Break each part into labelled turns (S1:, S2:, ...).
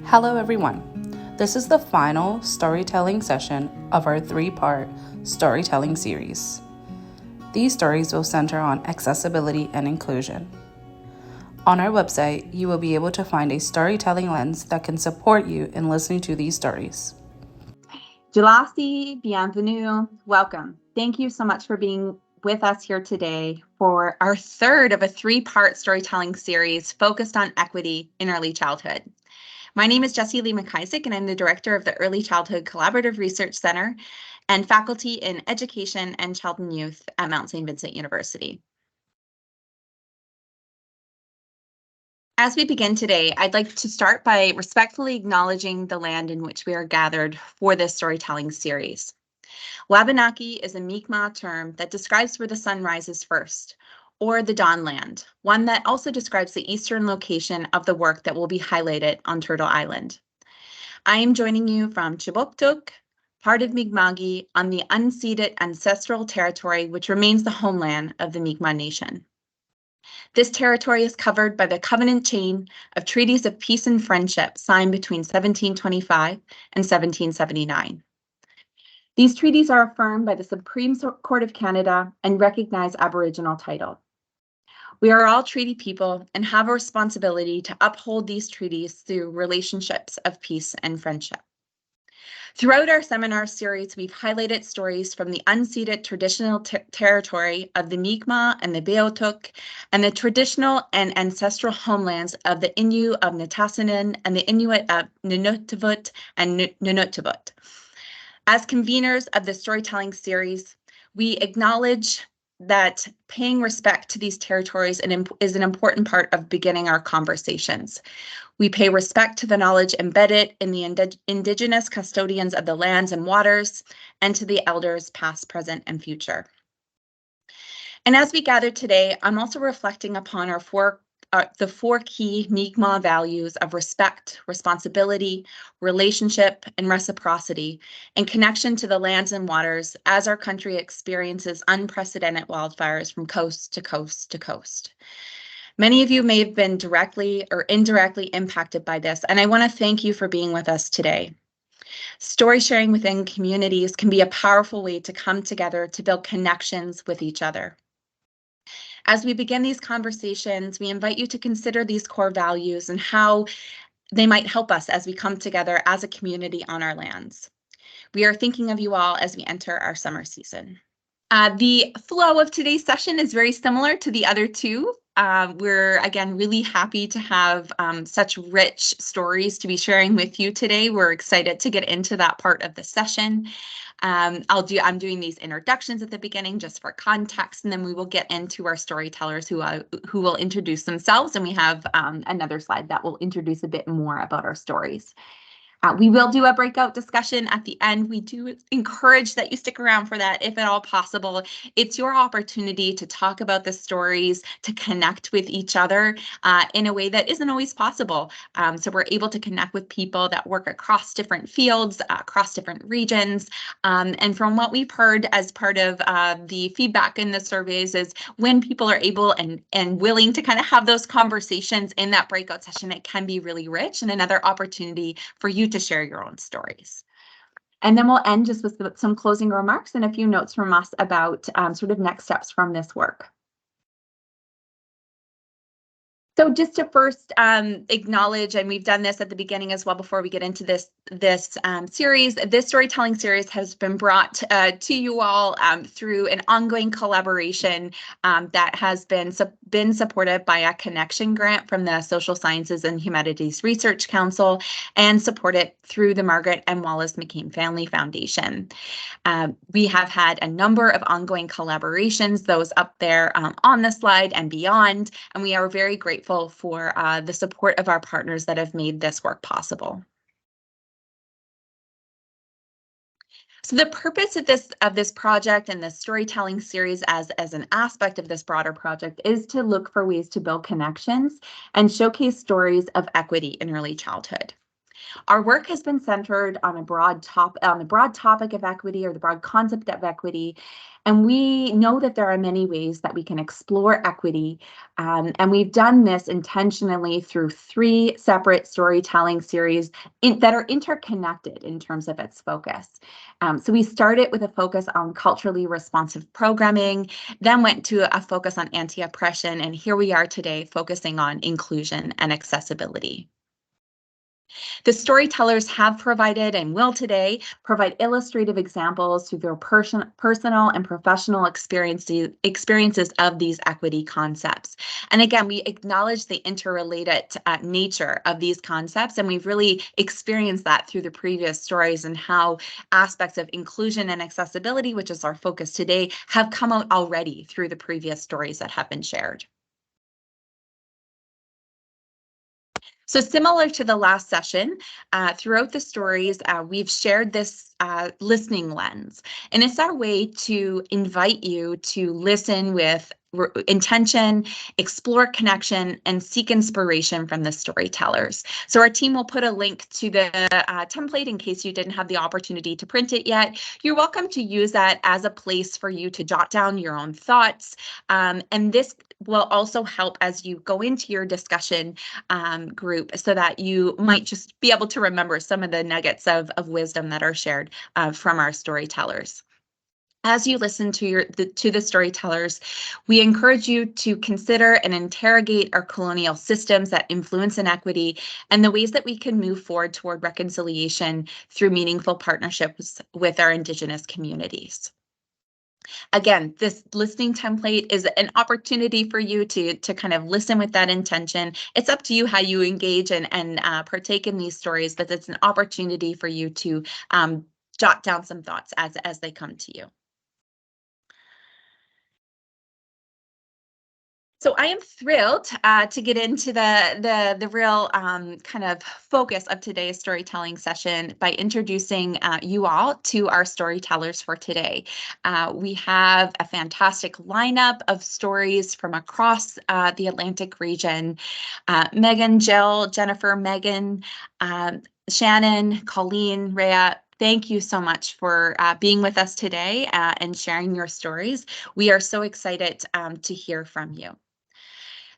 S1: Hello everyone. This is the final storytelling session of our 3-part storytelling series. These stories will center on accessibility and inclusion. On our website, you will be able to find a storytelling lens that can support you in listening to these stories.
S2: Jalasi, bienvenue, welcome. Thank you so much for being with us here today for our third of a 3-part storytelling series focused on equity in early childhood. My name is Jessie Lee McIsaac, and I'm the director of the Early Childhood Collaborative Research Center and faculty in Education and Child and Youth at Mount St. Vincent University. As we begin today, I'd like to start by respectfully acknowledging the land in which we are gathered for this storytelling series. Wabanaki is a Mi'kmaq term that describes where the sun rises first, or the Dawn Land, one that also describes the eastern location of the work that will be highlighted on Turtle Island. I am joining you from Chiboktuk, part of Mi'kma'ki, on the unceded ancestral territory which remains the homeland of the Mi'kmaq Nation. This territory is covered by the covenant chain of treaties of peace and friendship signed between 1725 and 1779. These treaties are affirmed by the Supreme Court of Canada and recognize Aboriginal title. We are all treaty people and have a responsibility to uphold these treaties through relationships of peace and friendship. Throughout our seminar series, we've highlighted stories from the unceded traditional territory of the Mi'kmaq and the Beothuk, and the traditional and ancestral homelands of the Innu of Nitassinan and the Inuit of Nunavut and Nunavut. As conveners of the storytelling series, we acknowledge that paying respect to these territories is an important part of beginning our conversations. We pay respect to the knowledge embedded in the Indigenous custodians of the lands and waters, and to the elders past, present, and future. And as we gather today, I'm also reflecting upon the four key Mi'kmaq values of respect, responsibility, relationship, and reciprocity in connection to the lands and waters as our country experiences unprecedented wildfires from coast to coast to coast. Many of you may have been directly or indirectly impacted by this, and I want to thank you for being with us today. Story sharing within communities can be a powerful way to come together to build connections with each other. As we begin these conversations, we invite you to consider these core values and how they might help us as we come together as a community on our lands. We are thinking of you all as we enter our summer season. The flow of today's session is very similar to the other two. We're, again, really happy to have such rich stories to be sharing with you today. We're excited to get into that part of the session. I'm doing these introductions at the beginning just for context, and then we will get into our storytellers who will introduce themselves, and we have another slide that will introduce a bit more about our stories. We will do a breakout discussion at the end. We do encourage that you stick around for that if at all possible. It's your opportunity to talk about the stories, to connect with each other in a way that isn't always possible. So we're able to connect with people that work across different fields, across different regions. And from what we've heard as part of the feedback in the surveys is when people are able and willing to kind of have those conversations in that breakout session, it can be really rich and another opportunity for you to share your own stories. And then we'll end just with some closing remarks and a few notes from us about sort of next steps from this work. So just to first acknowledge, and we've done this at the beginning as well before we get into this series, this storytelling series has been brought to you all through an ongoing collaboration that has been supported by a connection grant from the Social Sciences and Humanities Research Council and supported through the Margaret and Wallace McCain Family Foundation. We have had a number of ongoing collaborations, those up there on the slide and beyond, and we are very grateful for the support of our partners that have made this work possible. So the purpose of this project and the storytelling series as an aspect of this broader project is to look for ways to build connections and showcase stories of equity in early childhood. Our work has been centered on the broad topic of equity, or the broad concept of equity. And we know that there are many ways that we can explore equity. And we've done this intentionally through 3 separate storytelling series that are interconnected in terms of its focus. So we started with a focus on culturally responsive programming, then went to a focus on anti-oppression, and here we are today focusing on inclusion and accessibility. The storytellers have provided and will today provide illustrative examples through their personal and professional experiences of these equity concepts. And again, we acknowledge the interrelated nature of these concepts, and we've really experienced that through the previous stories and how aspects of inclusion and accessibility, which is our focus today, have come out already through the previous stories that have been shared. So similar to the last session, throughout the stories, we've shared this listening lens, and it's our way to invite you to listen with intention, explore connection, and seek inspiration from the storytellers. So our team will put a link to the template in case you didn't have the opportunity to print it yet. You're welcome to use that as a place for you to jot down your own thoughts. And this will also help as you go into your discussion group, so that you might just be able to remember some of the nuggets of wisdom that are shared from our storytellers. As you listen to the storytellers, we encourage you to consider and interrogate our colonial systems that influence inequity and the ways that we can move forward toward reconciliation through meaningful partnerships with our Indigenous communities. Again, this listening template is an opportunity for you to kind of listen with that intention. It's up to you how you engage and partake in these stories, but it's an opportunity for you to jot down some thoughts as they come to you. So I am thrilled to get into the real kind of focus of today's storytelling session by introducing you all to our storytellers for today. We have a fantastic lineup of stories from across the Atlantic region. Megan, Jill, Jennifer, Megan, Shannon, Colleen, Rhea, thank you so much for being with us today and sharing your stories. We are so excited to hear from you.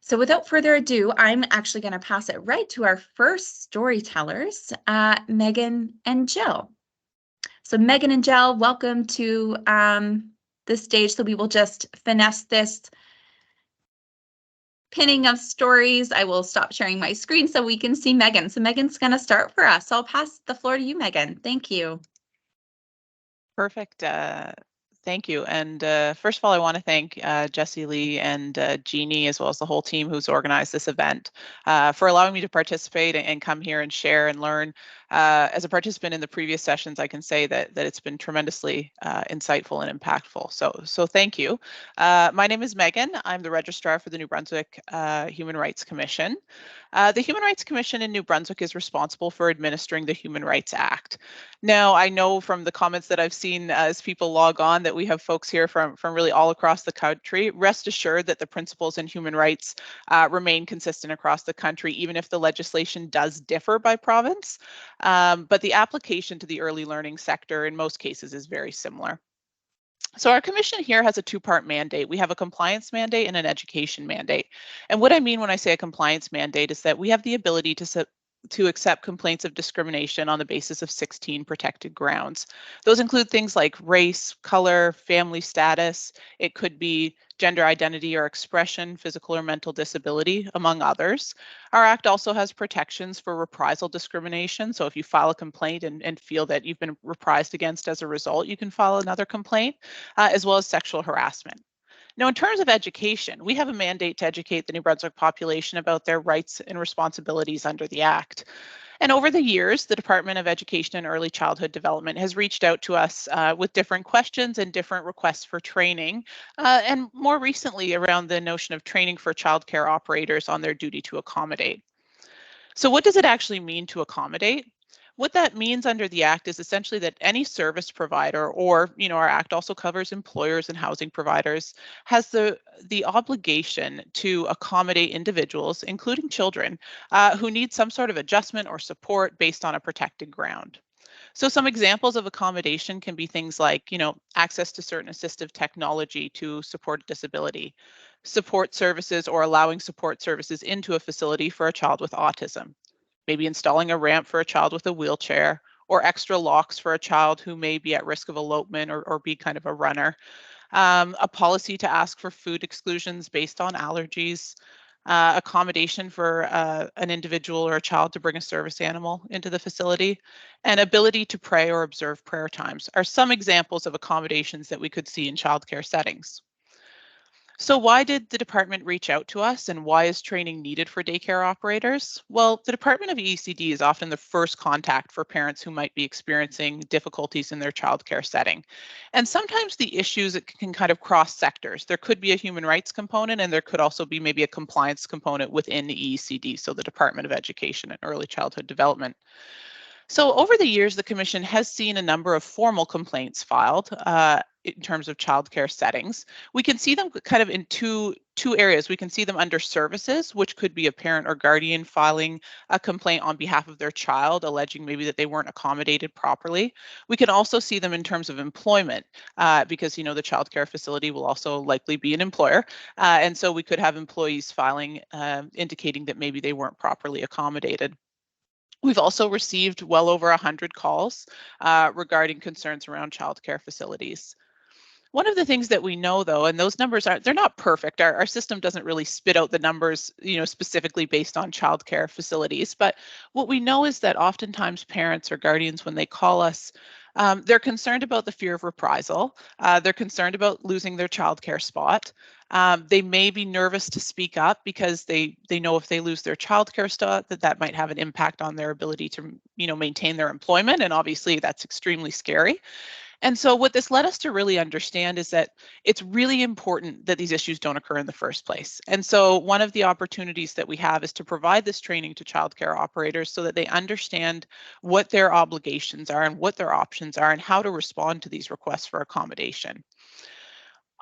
S2: So without further ado, I'm actually going to pass it right to our first storytellers, Megan and Jill. So Megan and Jill, welcome to the stage. So we will just finesse this pinning of stories. I will stop sharing my screen so we can see Megan. So Megan's going to start for us. So I'll pass the floor to you, Megan. Thank you.
S3: Perfect. Thank you. And first of all, I want to thank Jessie Lee and Jeannie, as well as the whole team who's organized this event, for allowing me to participate and come here and share and learn. As a participant in the previous sessions, I can say that it's been tremendously insightful and impactful. So thank you. My name is Megan. I'm the registrar for the New Brunswick Human Rights Commission. The Human Rights Commission in New Brunswick is responsible for administering the Human Rights Act. Now, I know from the comments that I've seen as people log on that we have folks here from really all across the country. Rest assured that the principles in human rights remain consistent across the country, even if the legislation does differ by province. But the application to the early learning sector in most cases is very similar. So our commission here has a 2-part mandate. We have a compliance mandate and an education mandate. And what I mean when I say a compliance mandate is that we have the ability to accept complaints of discrimination on the basis of 16 protected grounds. Those include things like race, color, family status. It could be gender identity or expression, physical or mental disability, among others. Our Act also has protections for reprisal discrimination. So if you file a complaint and feel that you've been reprised against as a result, you can file another complaint, as well as sexual harassment. Now, in terms of education, we have a mandate to educate the New Brunswick population about their rights and responsibilities under the Act. And over the years, the Department of Education and Early Childhood Development has reached out to us with different questions and different requests for training, and more recently around the notion of training for childcare operators on their duty to accommodate. So what does it actually mean to accommodate? What that means under the Act is essentially that any service provider, or our Act also covers employers and housing providers, has the obligation to accommodate individuals, including children, who need some sort of adjustment or support based on a protected ground. So some examples of accommodation can be things like, access to certain assistive technology to support disability, support services or allowing support services into a facility for a child with autism, maybe installing a ramp for a child with a wheelchair, or extra locks for a child who may be at risk of elopement or be kind of a runner, a policy to ask for food exclusions based on allergies, accommodation for an individual or a child to bring a service animal into the facility, and ability to pray or observe prayer times are some examples of accommodations that we could see in childcare settings. So why did the department reach out to us, and why is training needed for daycare operators? Well, the Department of ECD is often the first contact for parents who might be experiencing difficulties in their childcare setting. And sometimes the issues can kind of cross sectors. There could be a human rights component, and there could also be maybe a compliance component within the ECD, so the Department of Education and Early Childhood Development. So over the years, the Commission has seen a number of formal complaints filed in terms of childcare settings. We can see them kind of in two areas. We can see them under services, which could be a parent or guardian filing a complaint on behalf of their child, alleging maybe that they weren't accommodated properly. We can also see them in terms of employment, because the childcare facility will also likely be an employer, and so we could have employees filing indicating that maybe they weren't properly accommodated. We've also received well over 100 calls regarding concerns around childcare facilities. One of the things that we know, though, and those numbers they're not perfect. Our system doesn't really spit out the numbers, specifically based on childcare facilities. But what we know is that oftentimes parents or guardians, when they call us, they're concerned about the fear of reprisal. They're concerned about losing their childcare spot. They may be nervous to speak up because they know if they lose their childcare spot, that might have an impact on their ability to maintain their employment, and obviously that's extremely scary. And so what this led us to really understand is that it's really important that these issues don't occur in the first place. And so one of the opportunities that we have is to provide this training to childcare operators so that they understand what their obligations are and what their options are and how to respond to these requests for accommodation.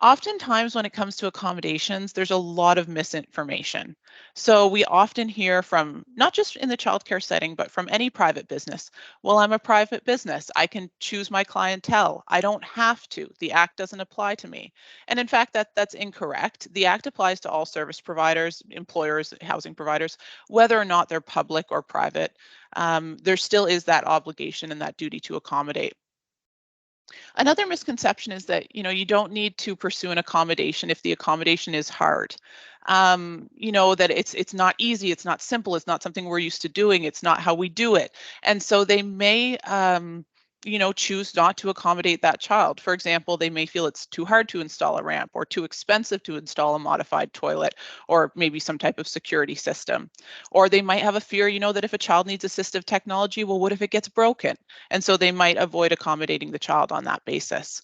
S3: Oftentimes, when it comes to accommodations, there's a lot of misinformation. So we often hear from, not just in the childcare setting, but from any private business. Well, I'm a private business. I can choose my clientele. I don't have to. The Act doesn't apply to me. And in fact, that's incorrect. The Act applies to all service providers, employers, housing providers, whether or not they're public or private. There still is that obligation and that duty to accommodate. Another misconception is that you don't need to pursue an accommodation if the accommodation is hard. That it's not easy, it's not simple, it's not something we're used to doing, it's not how we do it, and so they may choose not to accommodate that child. For example, they may feel it's too hard to install a ramp, or too expensive to install a modified toilet, or maybe some type of security system. Or they might have a fear, that if a child needs assistive technology, well, what if it gets broken? And so they might avoid accommodating the child on that basis.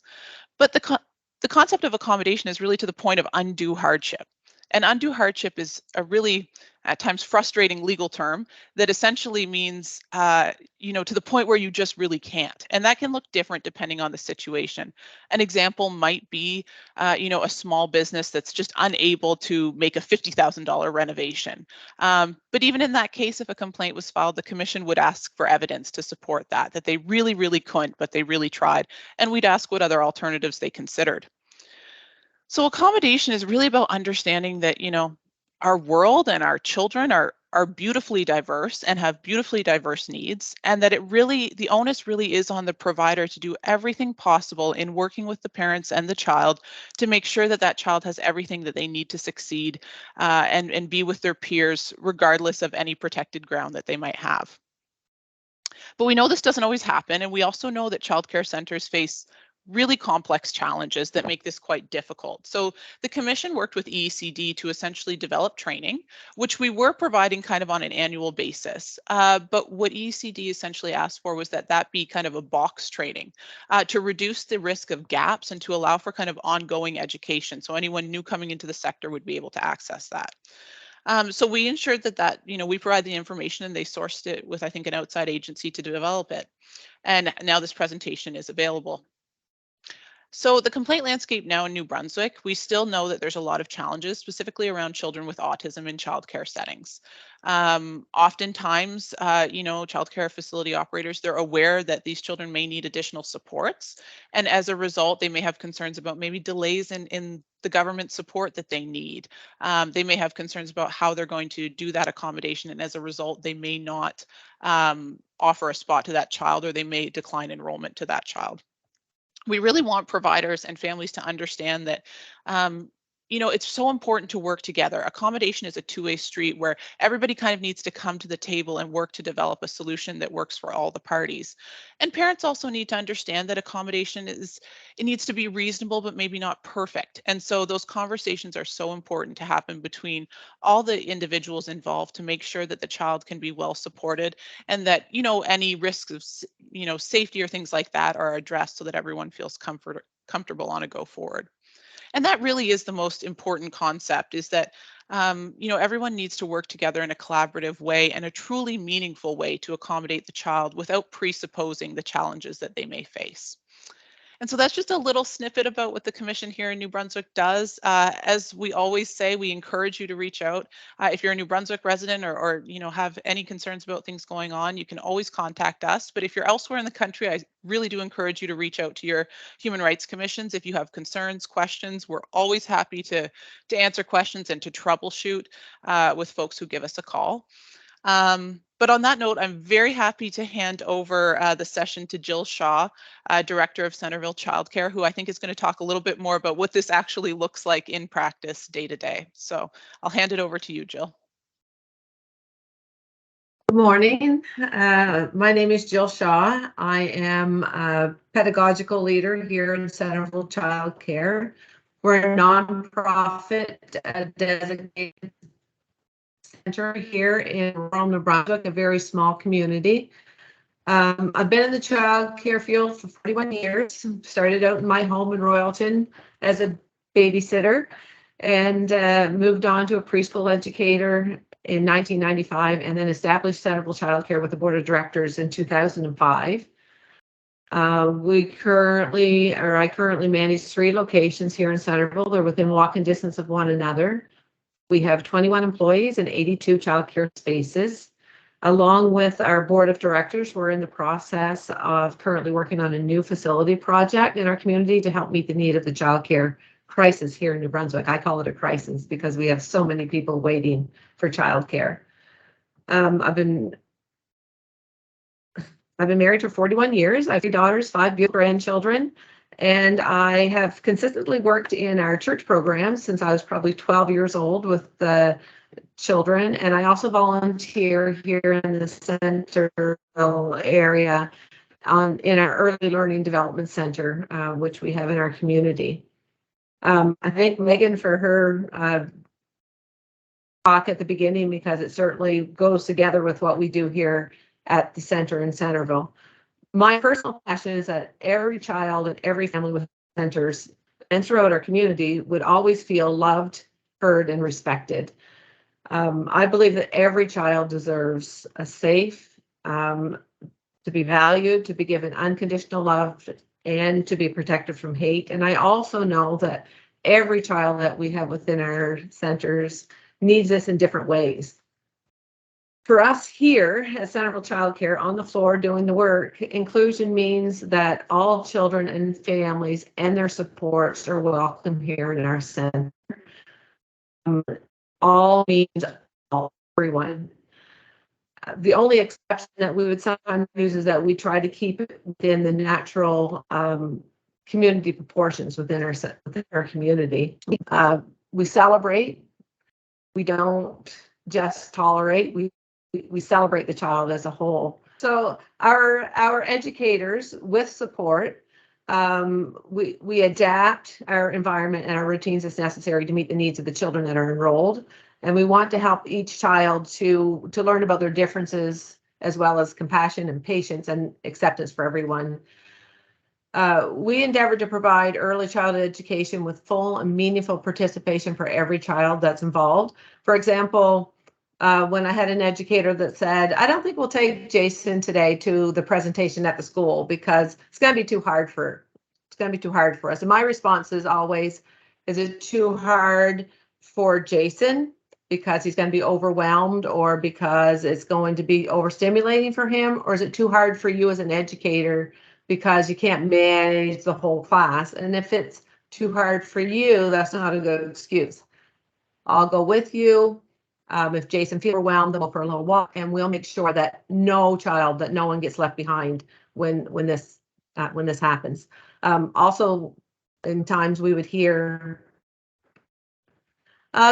S3: But the concept of accommodation is really to the point of undue hardship. And undue hardship is a really, at times, frustrating legal term that essentially means, to the point where you just really can't. And that can look different depending on the situation. An example might be, a small business that's just unable to make a $50,000 renovation. But even in that case, if a complaint was filed, the commission would ask for evidence to support that they really, really couldn't, but they really tried. And we'd ask what other alternatives they considered. So accommodation is really about understanding that, our world and our children are beautifully diverse and have beautifully diverse needs, and that the onus really is on the provider to do everything possible in working with the parents and the child to make sure that that child has everything that they need to succeed, and be with their peers regardless of any protected ground that they might have. But we know this doesn't always happen, and we also know that childcare centers face really complex challenges that make this quite difficult. So the commission worked with EECD to essentially develop training, which we were providing kind of on an annual basis. But what EECD essentially asked for was that be kind of a box training to reduce the risk of gaps and to allow for kind of ongoing education. So anyone new coming into the sector would be able to access that. So we ensured that we provide the information, and they sourced it with, I think, an outside agency to develop it. And now this presentation is available. So the complaint landscape now in New Brunswick, we still know that there's a lot of challenges, specifically around children with autism in childcare settings. Oftentimes, childcare facility operators, they're aware that these children may need additional supports. And as a result, they may have concerns about maybe delays in the government support that they need. They may have concerns about how they're going to do that accommodation. And as a result, they may not offer a spot to that child, or they may decline enrollment to that child. We really want providers and families to understand that it's so important to work together. Accommodation is a two-way street where everybody kind of needs to come to the table and work to develop a solution that works for all the parties. And parents also need to understand that accommodation it needs to be reasonable, but maybe not perfect. And so those conversations are so important to happen between all the individuals involved to make sure that the child can be well supported, and that any risks of safety or things like that are addressed so that everyone feels comfortable on a go forward. And that really is the most important concept, is that everyone needs to work together in a collaborative way and a truly meaningful way to accommodate the child without presupposing the challenges that they may face. And so that's just a little snippet about what the Commission here in New Brunswick does. As we always say, we encourage you to reach out. If you're a New Brunswick resident, or have any concerns about things going on, you can always contact us. But if you're elsewhere in the country, I really do encourage you to reach out to your human rights commissions if you have concerns, questions. We're always happy to answer questions and to troubleshoot with folks who give us a call. But on that note, I'm very happy to hand over the session to Jill Shaw, Director of Centerville Childcare, who I think is going to talk a little bit more about what this actually looks like in practice day to day. So I'll hand it over to you, Jill.
S4: Good morning. My name is Jill Shaw. I am a pedagogical leader here in Centerville Childcare. We're a nonprofit designated center here in rural New Brunswick, a very small community. I've been in the child care field for 41 years. Started out in my home in Royalton as a babysitter, and moved on to a preschool educator in 1995, and then established Centerville Childcare with the board of directors in 2005. I currently manage 3 locations here in Centerville. They're within walking distance of one another. We have 21 employees and 82 childcare spaces. Along with our board of directors, we're in the process of currently working on a new facility project in our community to help meet the need of the childcare crisis here in New Brunswick. I call it a crisis because we have so many people waiting for childcare. I've been married for 41 years. I have 3 daughters, 5 beautiful grandchildren. And I have consistently worked in our church programs since I was probably 12 years old with the children. And I also volunteer here in the Centerville area in our Early Learning Development Center, which we have in our community. I thank Megan for her talk at the beginning, because it certainly goes together with what we do here at the center in Centerville. My personal passion is that every child and every family with centers and throughout our community would always feel loved, heard, and respected. I believe that every child deserves a safe, to be valued, to be given unconditional love, and to be protected from hate. And I also know that every child that we have within our centers needs this in different ways. For us here at Centerville Childcare, on the floor doing the work, inclusion means that all children and families and their supports are welcome here in our center. All means everyone. The only exception that we would sometimes use is that we try to keep it within the natural community proportions within our community. We celebrate. We don't just tolerate. We celebrate the child as a whole. So our educators, with support, we adapt our environment and our routines as necessary to meet the needs of the children that are enrolled. And we want to help each child to learn about their differences, as well as compassion and patience and acceptance for everyone. We endeavor to provide early childhood education with full and meaningful participation for every child that's involved. For example, when I had an educator that said, I don't think we'll take Jason today to the presentation at the school because it's going to be too hard for us. And my response is always, is it too hard for Jason because he's going to be overwhelmed, or because it's going to be overstimulating for him, or is it too hard for you as an educator because you can't manage the whole class? And if it's too hard for you, that's not a good excuse. I'll go with you. If Jason feels overwhelmed, we'll go for a little walk, and we'll make sure that no one gets left behind when this happens. Also, in times we would hear,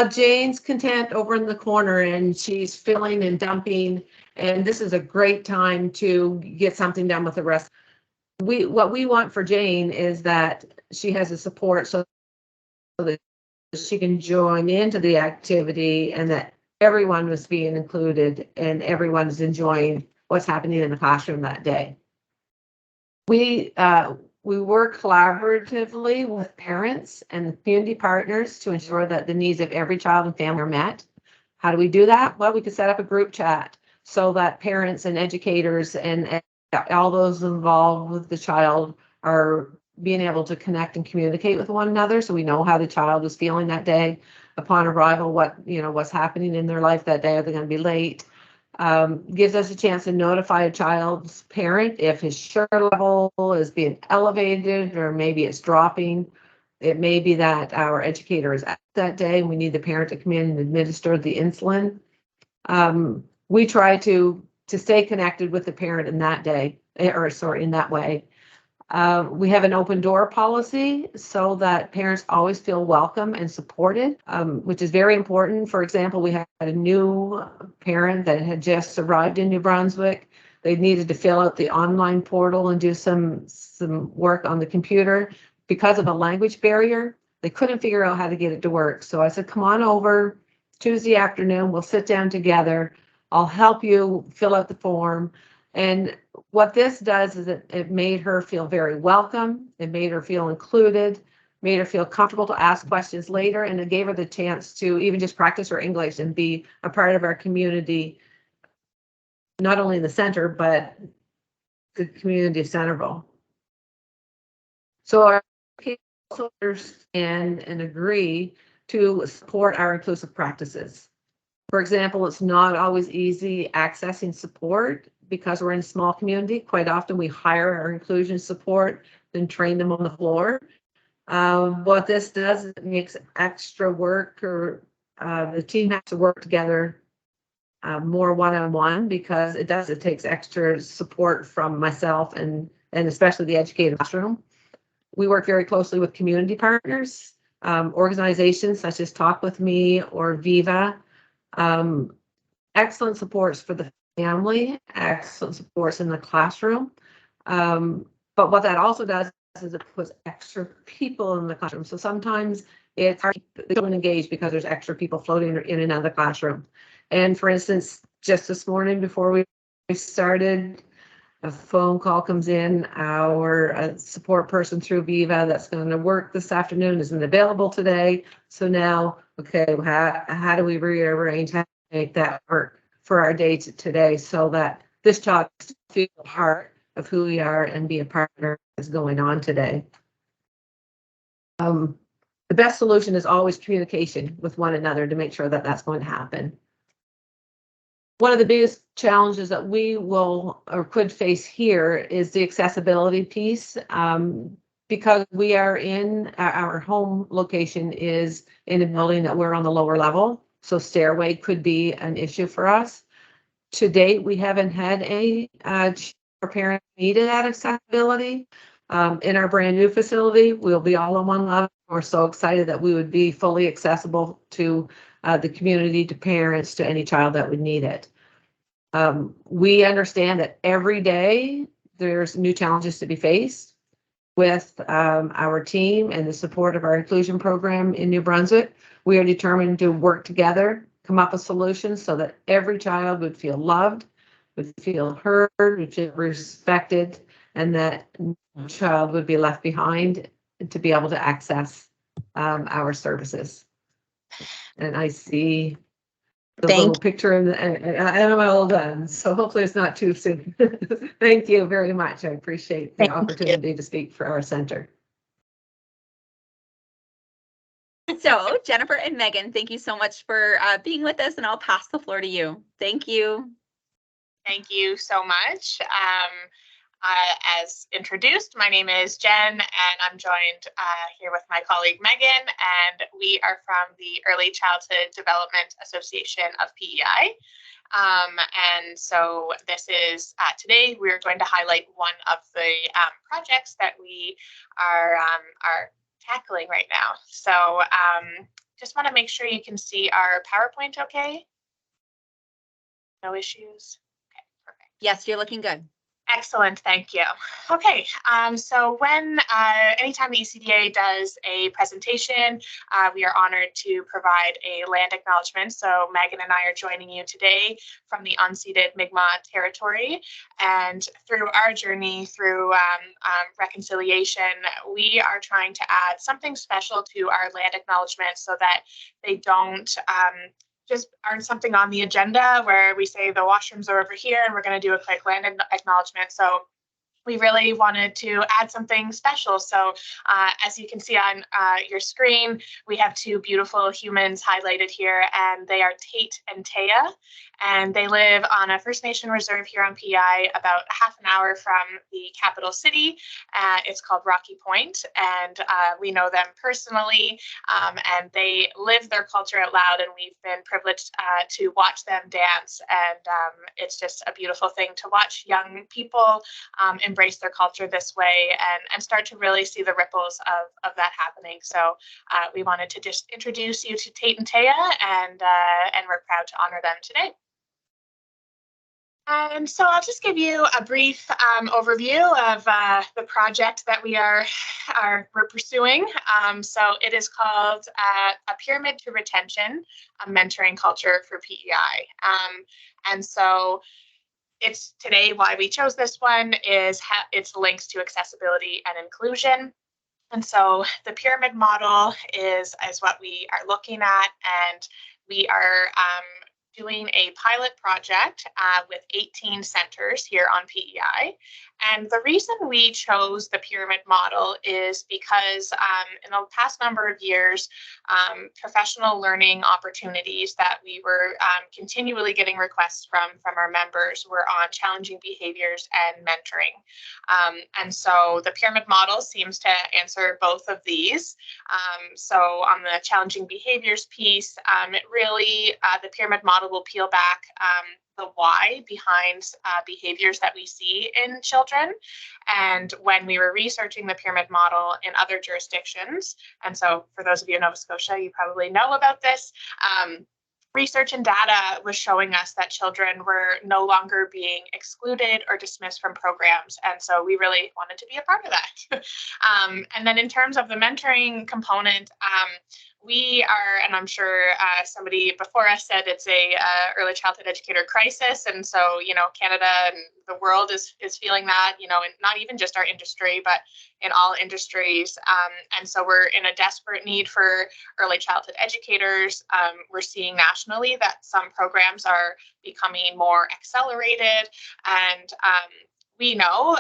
S4: Jane's content over in the corner and she's filling and dumping, and this is a great time to get something done with the rest. What we want for Jane is that she has a support so that she can join into the activity, and that everyone was being included and everyone is enjoying what's happening in the classroom that day. We work collaboratively with parents and community partners to ensure that the needs of every child and family are met. How do we do that? Well, we could set up a group chat so that parents and educators and all those involved with the child are being able to connect and communicate with one another, so we know how the child is feeling that day upon arrival, what's happening in their life that day. Are they going to be late? Gives us a chance to notify a child's parent if his sugar level is being elevated or maybe it's dropping. It may be that our educator is out that day and we need the parent to come in and administer the insulin. We try to stay connected with the parent in that day, in that way. We have an open door policy so that parents always feel welcome and supported, which is very important. For example, we had a new parent that had just arrived in New Brunswick. They needed to fill out the online portal and do some work on the computer. Because of a language barrier, they couldn't figure out how to get it to work. So I said, come on over Tuesday afternoon, we'll sit down together. I'll help you fill out the form. And what this does is it made her feel very welcome. It made her feel included, made her feel comfortable to ask questions later, and it gave her the chance to even just practice her English and be a part of our community, not only in the center, but the community of Centerville. So our people understand and agree to support our inclusive practices. For example, it's not always easy accessing support because we're in a small community. Quite often we hire our inclusion support and train them on the floor. What this does is it makes extra work, or the team has to work together more one-on-one, because it takes extra support from myself and especially the educated classroom. We work very closely with community partners, organizations such as Talk With Me or Viva. Excellent supports for the family, excellent supports in the classroom. But what that also does is it puts extra people in the classroom. So sometimes it's hard to keep the children engaged because there's extra people floating in and out of the classroom. And for instance, just this morning before we started, a phone call comes in. Our support person through Viva that's going to work this afternoon isn't available today. So now, okay, how do we rearrange, how to make that work for our day today, so that this child feels part of who we are and be a partner that's going on today. The best solution is always communication with one another to make sure that that's going to happen. One of the biggest challenges that we will or could face here is the accessibility piece. Because we are in our home location is in a building that we're on the lower level, so stairway could be an issue for us. To date, we haven't had any parents needed that accessibility. In our brand new facility, we'll be all on one level. We're so excited that we would be fully accessible to the community, to parents, to any child that would need it. We understand that every day there's new challenges to be faced. With our team and the support of our inclusion program in New Brunswick, we are determined to work together, come up with solutions so that every child would feel loved, would feel heard, would feel respected, and that no child would be left behind to be able to access our services. And I see the little picture and I'm all done. So hopefully it's not too soon. Thank you very much. I appreciate the opportunity to speak for our center.
S2: So Jennifer and Megan, thank you so much for being with us, and I'll pass the floor to you. Thank you.
S5: Thank you so much. As introduced, my name is Jen, and I'm joined here with my colleague Megan, and we are from the Early Childhood Development Association of PEI. And so this is today we're going to highlight one of the projects that we are tackling right now. So just want to make sure you can see our PowerPoint okay? No issues? Okay, perfect.
S2: Yes, you're looking good.
S5: Excellent, thank you. Okay, so anytime the ECDA does a presentation, we are honored to provide a land acknowledgement. So Megan and I are joining you today from the unceded Mi'kmaq territory, and through our journey through reconciliation, we are trying to add something special to our land acknowledgement so that they don't just aren't something on the agenda where we say the washrooms are over here and we're going to do a quick land acknowledgement. So we really wanted to add something special. So as you can see on your screen, we have two beautiful humans highlighted here, and they are Tate and Taya, and they live on a First Nation reserve here on PEI, about half an hour from the capital city. It's called Rocky Point, and we know them personally, and they live their culture out loud, and we've been privileged to watch them dance, and it's just a beautiful thing to watch young people embrace their culture this way and start to really see the ripples of that happening. So we wanted to just introduce you to Tate and Taya, and we're proud to honor them today. And so I'll just give you a brief overview of the project that we're pursuing. So it is called A Pyramid to Retention, a Mentoring Culture for PEI. And so it's today why we chose this one is its links to accessibility and inclusion. And so the pyramid model is what we are looking at, and we are doing a pilot project with 18 centers here on PEI. And the reason we chose the pyramid model is because in the past number of years, professional learning opportunities that we were continually getting requests from our members were on challenging behaviors and mentoring. And so the pyramid model seems to answer both of these. So on the challenging behaviors piece, it really, the pyramid model will peel back the why behind behaviors that we see in children. And when we were researching the pyramid model in other jurisdictions, and so for those of you in Nova Scotia, you probably know about this, research and data was showing us that children were no longer being excluded or dismissed from programs. And so we really wanted to be a part of that. And then in terms of the mentoring component, we are, and I'm sure somebody before us said it's a early childhood educator crisis. And so, Canada and the world is feeling that, and not even just our industry, but in all industries. And so we're in a desperate need for early childhood educators. We're seeing nationally that some programs are becoming more accelerated, and we know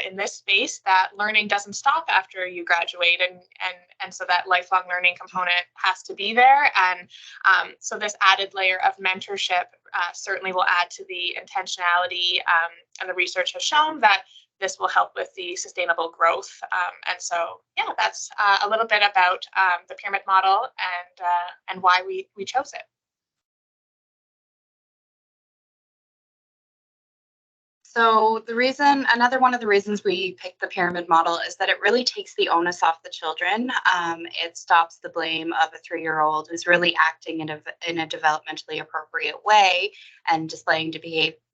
S5: in this space that learning doesn't stop after you graduate, and so that lifelong learning component has to be there. And so this added layer of mentorship certainly will add to the intentionality, and the research has shown that this will help with the sustainable growth. And so, yeah, that's a little bit about the pyramid model and why we chose it.
S6: So another one of the reasons we picked the pyramid model is that it really takes the onus off the children. It stops the blame of a 3-year-old who's really acting in a developmentally appropriate way and displaying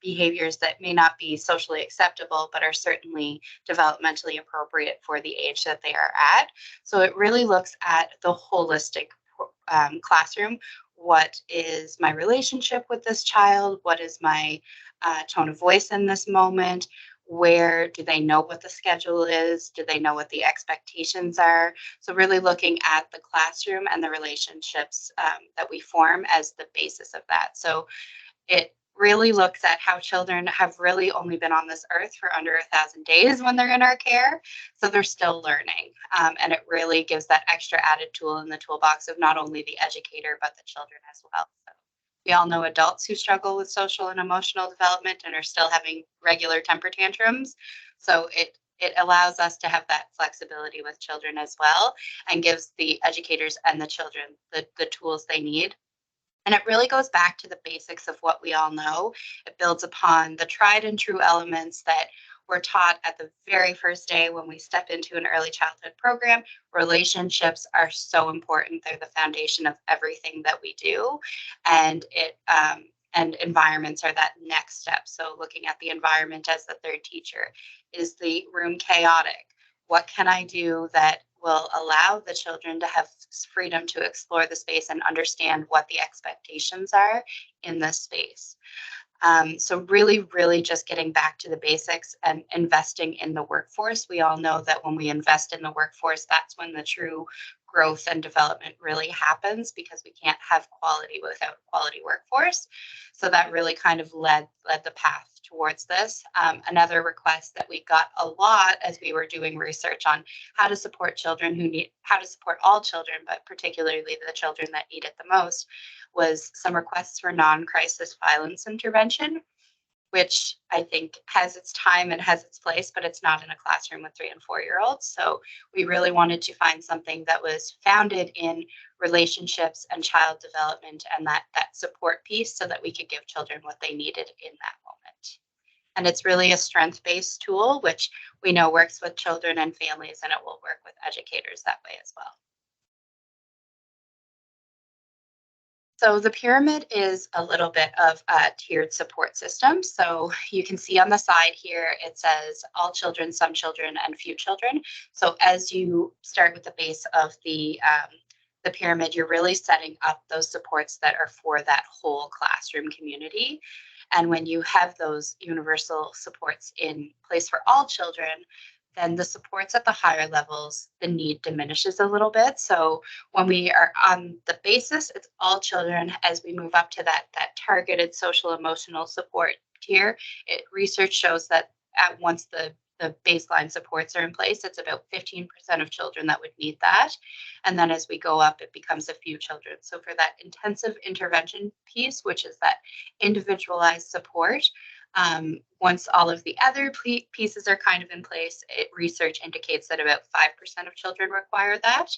S6: behaviors that may not be socially acceptable, but are certainly developmentally appropriate for the age that they are at. So it really looks at the holistic classroom. What is my relationship with this child? What is my tone of voice in this moment? where do they know what the schedule is? Do they know what the expectations are? So really looking at the classroom and the relationships that we form as the basis of that. So it really looks at how children have really only been on this earth for under 1,000 days when they're in our care. So they're still learning. And it really gives that extra added tool in the toolbox of not only the educator, but the children as well. So we all know adults who struggle with social and emotional development and are still having regular temper tantrums. So it allows us to have that flexibility with children as well, and gives the educators and the children the tools they need. And it really goes back to the basics of what we all know. It builds upon the tried and true elements that were taught at the very first day when we step into an early childhood program. Relationships are so important. They're the foundation of everything that we do. And and environments are that next step. So looking at the environment as the third teacher. Is the room chaotic? What can I do that will allow the children to have freedom to explore the space and understand what the expectations are in this space? So really just getting back to the basics and investing in the workforce. We all know that when we invest in the workforce, that's when the true growth and development really happens, because we can't have quality without quality workforce. So that really kind of led the path towards this. Another request that we got a lot as we were doing research on how to support children how to support all children, but particularly the children that need it the most, was some requests for non-crisis violence intervention, which I think has its time and has its place, but it's not in a classroom with 3 and 4-year-olds. So we really wanted to find something that was founded in relationships and child development and that support piece, so that we could give children what they needed in that moment. And it's really a strength-based tool, which we know works with children and families, and it will work with educators that way as well. So the pyramid is a little bit of a tiered support system. So you can see on the side here, it says all children, some children, and few children. So as you start with the base of the pyramid, you're really setting up those supports that are for that whole classroom community. And when you have those universal supports in place for all children, then the supports at the higher levels, the need diminishes a little bit. So when we are on the basis, it's all children. As we move up to that targeted social emotional support tier, research shows that once the baseline supports are in place, it's about 15% of children that would need that. And then as we go up, it becomes a few children. So for that intensive intervention piece, which is that individualized support, once all of the other pieces are kind of in place, research indicates that about 5% of children require that.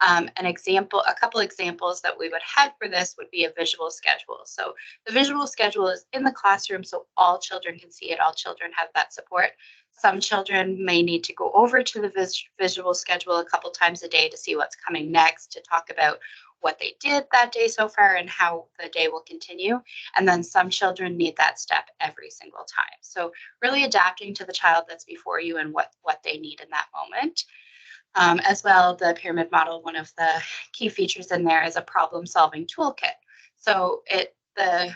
S6: A couple examples that we would have for this would be a visual schedule. So the visual schedule is in the classroom, so all children can see it. All children have that support. Some children may need to go over to the visual schedule a couple times a day to see what's coming next, to talk about what they did that day so far and how the day will continue. And then some children need that step every single time. So really adapting to the child that's before you and what they need in that moment. As well, the pyramid model, one of the key features in there is a problem-solving toolkit. So the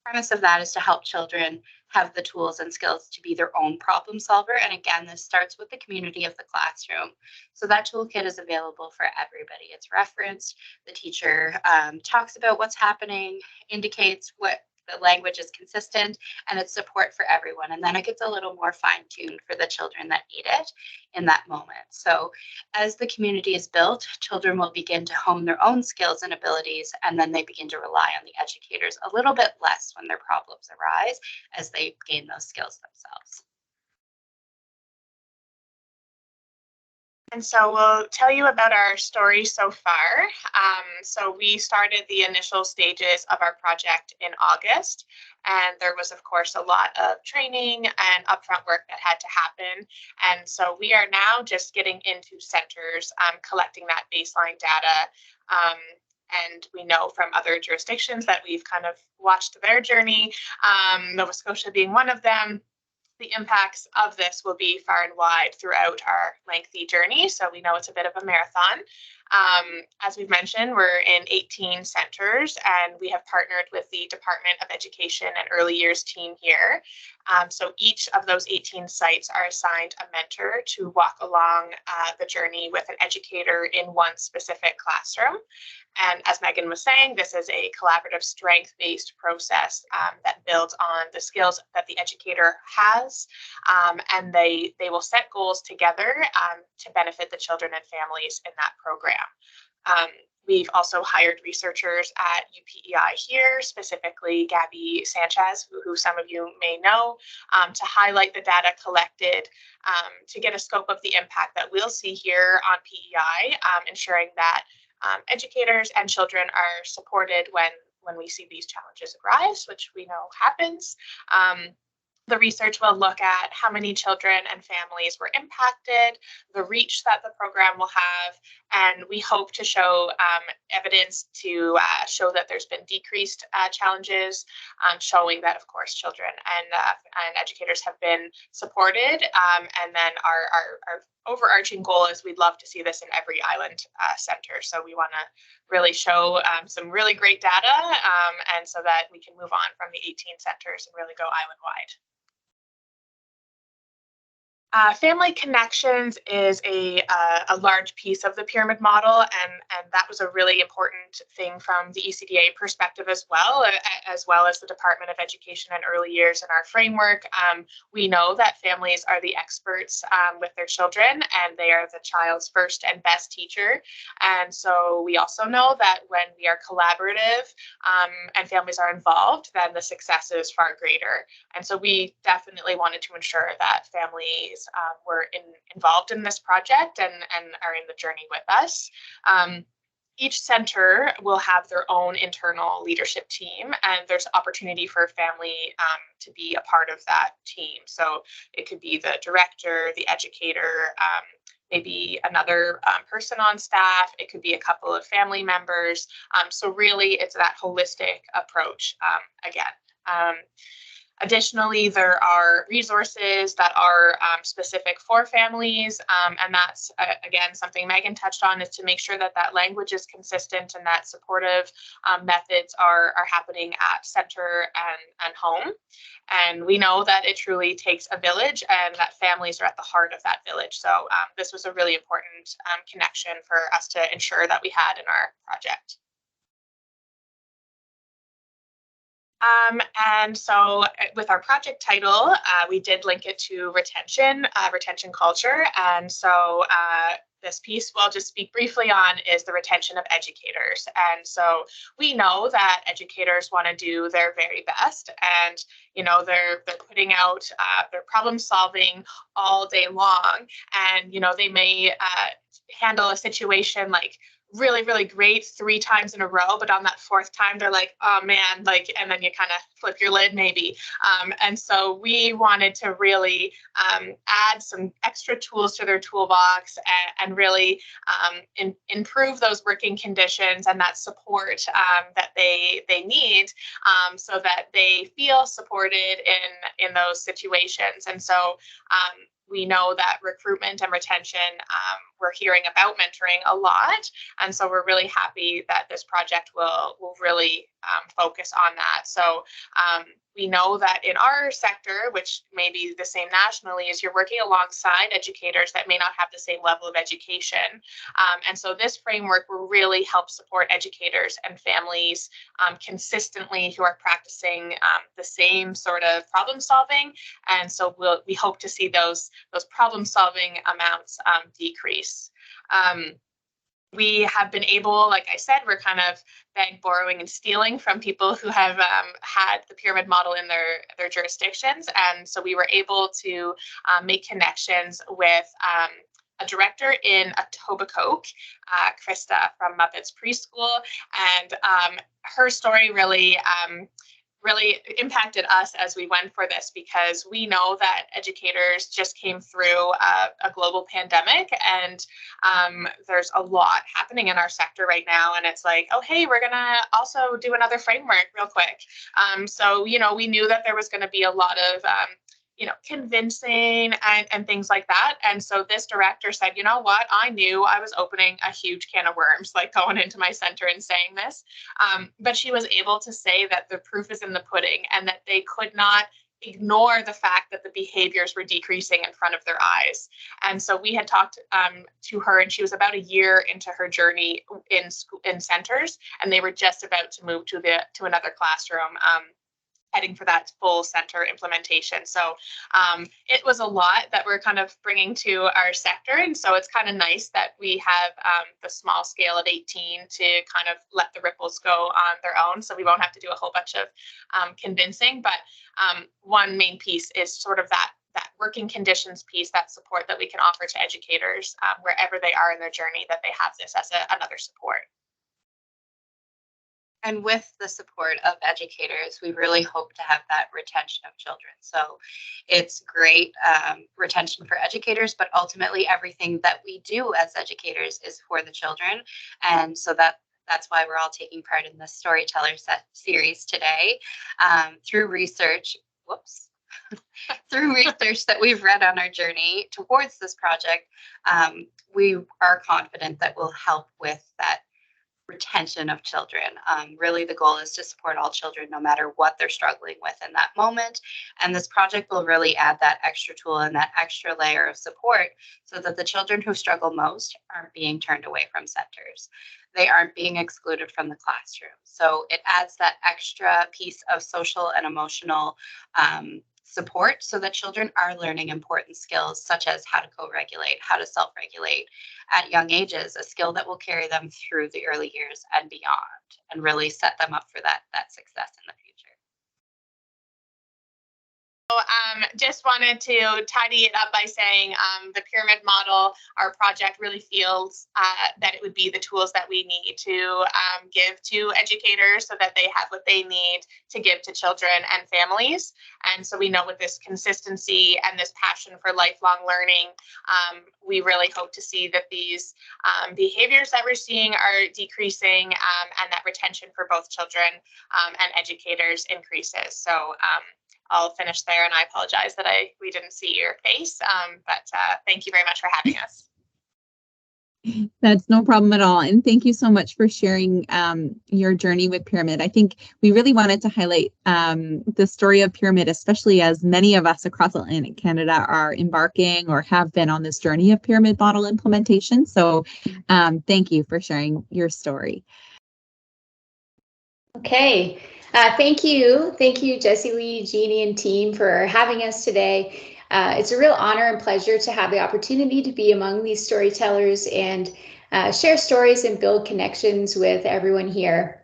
S6: premise of that is to help children have the tools and skills to be their own problem solver. And again, this starts with the community of the classroom. So that toolkit is available for everybody. It's referenced. The teacher talks about what's happening, indicates what the language is consistent, and it's support for everyone. And then it gets a little more fine-tuned for the children that need it in that moment. So as the community is built, children will begin to hone their own skills and abilities, and then they begin to rely on the educators a little bit less when their problems arise as they gain those skills themselves.
S5: And so we'll tell you about our story so far. So we started the initial stages of our project in August, and there was, of course, a lot of training and upfront work that had to happen. And so we are now just getting into centers, collecting that baseline data. And we know from other jurisdictions that we've kind of watched their journey, Nova Scotia being one of them. The impacts of this will be far and wide throughout our lengthy journey. So we know it's a bit of a marathon. As we've mentioned, we're in 18 centers, and we have partnered with the Department of Education and Early Years team here. So each of those 18 sites are assigned a mentor to walk along the journey with an educator in one specific classroom. And as Megan was saying, this is a collaborative, strength-based process that builds on the skills that the educator has, and they will set goals together to benefit the children and families in that program. We've also hired researchers at UPEI here, specifically Gabby Sanchez, who some of you may know, to highlight the data collected, to get a scope of the impact that we'll see here on PEI, ensuring that educators and children are supported when we see these challenges arise, which we know happens. The research will look at how many children and families were impacted, the reach that the program will have, and we hope to show evidence to show that there's been decreased challenges, showing that, of course, children and educators have been supported. And then our overarching goal is we'd love to see this in every island center. So we want to really show some really great data, and so that we can move on from the 18 centers and really go island-wide. Family connections is a large piece of the pyramid model, and that was a really important thing from the ECDA perspective as well as the Department of Education and Early Years in our framework. We know that families are the experts with their children, and they are the child's first and best teacher. And so we also know that when we are collaborative and families are involved, then the success is far greater. And so we definitely wanted to ensure that families were involved in this project and are in the journey with us. Each center will have their own internal leadership team, and there's opportunity for family to be a part of that team. So it could be the director, the educator, maybe another person on staff. It could be a couple of family members. So really, it's that holistic approach again. Additionally, there are resources that are specific for families, and that's, again, something Megan touched on, is to make sure that that language is consistent and that supportive methods are happening at center and home. And we know that it truly takes a village, and that families are at the heart of that village. So this was a really important connection for us to ensure that we had in our project. And so with our project title, we did link it to retention culture. And so this piece we'll just speak briefly on is the retention of educators. And so we know that educators want to do their very best, and they're putting out their problem solving all day long, and they may handle a situation like really, really great 3 times in a row, but on that 4th time, they're like, oh man, and then you kind of flip your lid maybe. And so we wanted to really add some extra tools to their toolbox and really improve those working conditions and that support that they need, so that they feel supported in those situations. And so we know that recruitment and retention, we're hearing about mentoring a lot. And so we're really happy that this project will really focus on that. So we know that in our sector, which may be the same nationally, is you're working alongside educators that may not have the same level of education. And so this framework will really help support educators and families consistently who are practicing the same sort of problem solving. And so we hope to see those problem solving amounts decrease. We have been able, like I said, we're kind of borrowing and stealing from people who have had the pyramid model in their jurisdictions. And so we were able to make connections with a director in Etobicoke, Krista from Muppets Preschool. And her story really impacted us as we went for this, because we know that educators just came through a global pandemic, and there's a lot happening in our sector right now. And it's like, oh, hey, we're going to also do another framework real quick. So, we knew that there was going to be a lot of convincing and things like that. And so this director said, you know what, I knew I was opening a huge can of worms, like going into my center and saying this. But she was able to say that the proof is in the pudding and that they could not ignore the fact that the behaviors were decreasing in front of their eyes. And so we had talked to her, and she was about a year into her journey in centers, and they were just about to move to another classroom, heading for that full center implementation. So it was a lot that we're kind of bringing to our sector. And so it's kind of nice that we have the small scale at 18 to kind of let the ripples go on their own. So we won't have to do a whole bunch of convincing. But one main piece is sort of that working conditions piece, that support that we can offer to educators wherever they are in their journey, that they have this as another support.
S6: And with the support of educators, we really hope to have that retention of children. So it's great retention for educators, but ultimately everything that we do as educators is for the children. And so that's why we're all taking part in the Storytellers series today. Through research that we've read on our journey towards this project, we are confident that we'll help with that retention of children. Really, the goal is to support all children, no matter what they're struggling with in that moment. And this project will really add that extra tool and that extra layer of support so that the children who struggle most aren't being turned away from centers. They aren't being excluded from the classroom. So it adds that extra piece of social and emotional support so that children are learning important skills such as how to co-regulate, how to self-regulate at young ages, a skill that will carry them through the early years and beyond, and really set them up for that success in the future.
S5: Just wanted to tidy it up by saying the pyramid model, our project really feels that it would be the tools that we need to give to educators so that they have what they need to give to children and families. And so we know with this consistency and this passion for lifelong learning, we really hope to see that these behaviors that we're seeing are decreasing and that retention for both children and educators increases. So I'll finish there, and I apologize that we didn't see your face, but thank you very much for having us.
S2: That's no problem at all. And thank you so much for sharing your journey with Pyramid. I think we really wanted to highlight the story of Pyramid, especially as many of us across Atlantic Canada are embarking or have been on this journey of pyramid model implementation. So thank you for sharing your story.
S7: Okay. Thank you. Thank you, Jessie Lee, Jeannie, and team for having us today. It's a real honor and pleasure to have the opportunity to be among these storytellers and share stories and build connections with everyone here.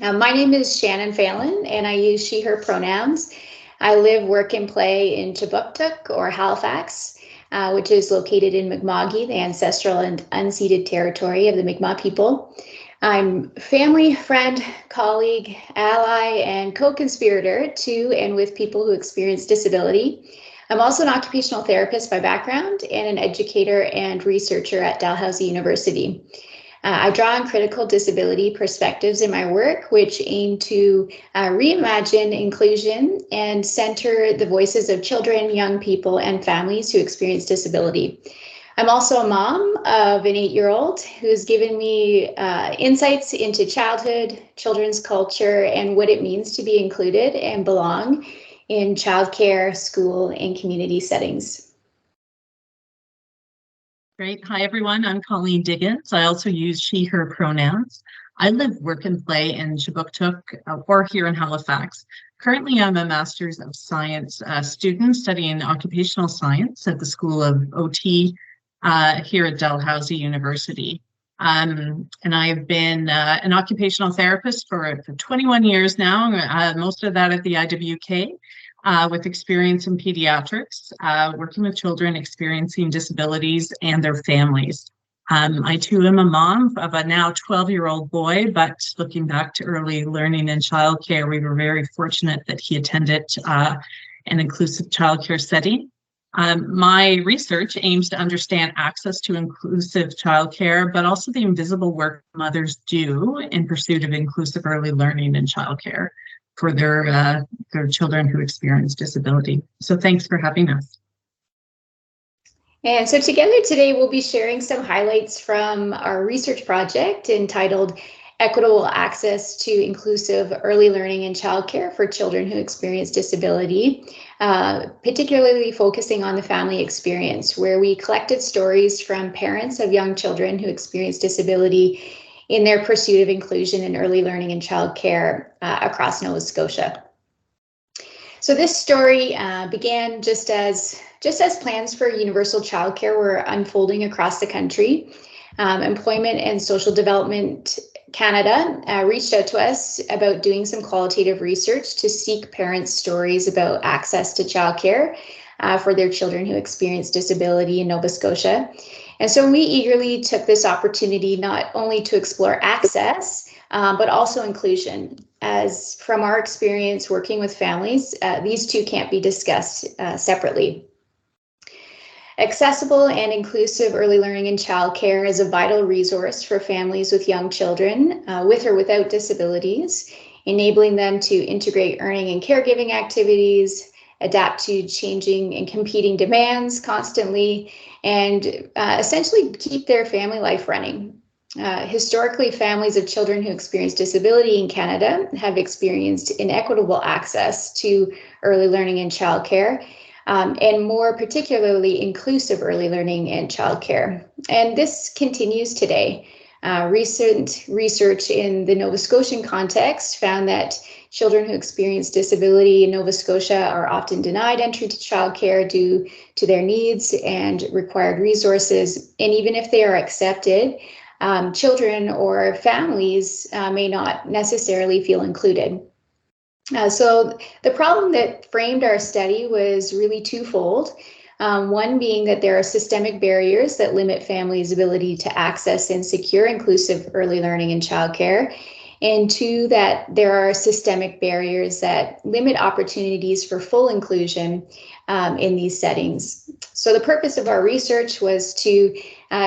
S7: My name is Shannon Phelan, and I use she, her pronouns. I live, work, and play in Chibuktuk or Halifax, which is located in Mi'kma'ki, the ancestral and unceded territory of the Mi'kmaq people. I'm family, friend, colleague, ally, and co-conspirator to and with people who experience disability. I'm also an occupational therapist by background and an educator and researcher at Dalhousie University. I draw on critical disability perspectives in my work, which aim to reimagine inclusion and center the voices of children, young people, and families who experience disability. I'm also a mom of an 8-year-old who's given me insights into childhood, children's culture, and what it means to be included and belong in childcare, school, and community settings.
S8: Great. Hi, everyone. I'm Colleen Diggins. I also use she, her pronouns. I live, work, and play in Chibuktuk or here in Halifax. Currently, I'm a Master's of Science student studying occupational science at the School of OT here at Dalhousie University. And I've been an occupational therapist for 21 years now, most of that at the IWK, with experience in pediatrics, working with children experiencing disabilities and their families. I too am a mom of a now 12-year-old boy, but looking back to early learning and childcare, we were very fortunate that he attended an inclusive childcare setting. My research aims to understand access to inclusive childcare, but also the invisible work mothers do in pursuit of inclusive early learning and childcare. for their children who experience disability. So thanks for having us.
S7: And so together today, we'll be sharing some highlights from our research project entitled Equitable Access to Inclusive Early Learning and Childcare for Children Who Experience Disability, particularly focusing on the family experience, where we collected stories from parents of young children who experience disability in their pursuit of inclusion in early learning and childcare across Nova Scotia. So this story began just as plans for universal childcare were unfolding across the country. Employment and Social Development Canada reached out to us about doing some qualitative research to seek parents' stories about access to childcare for their children who experience disability in Nova Scotia. And so we eagerly took this opportunity not only to explore access, but also inclusion, as from our experience working with families, these two can't be discussed separately. Accessible and inclusive early learning and childcare is a vital resource for families with young children, with or without disabilities, enabling them to integrate earning and caregiving activities, adapt to changing and competing demands constantly, and essentially keep their family life running. Historically, families of children who experience disability in Canada have experienced inequitable access to early learning and childcare, and more particularly inclusive early learning and childcare. And this continues today. Recent research in the Nova Scotian context found that children who experience disability in Nova Scotia are often denied entry to childcare due to their needs and required resources. And even if they are accepted, children or families may not necessarily feel included. So the problem that framed our study was really twofold. One being that there are systemic barriers that limit families' ability to access and secure inclusive early learning and childcare. And two, that there are systemic barriers that limit opportunities for full inclusion in these settings. So the purpose of our research was to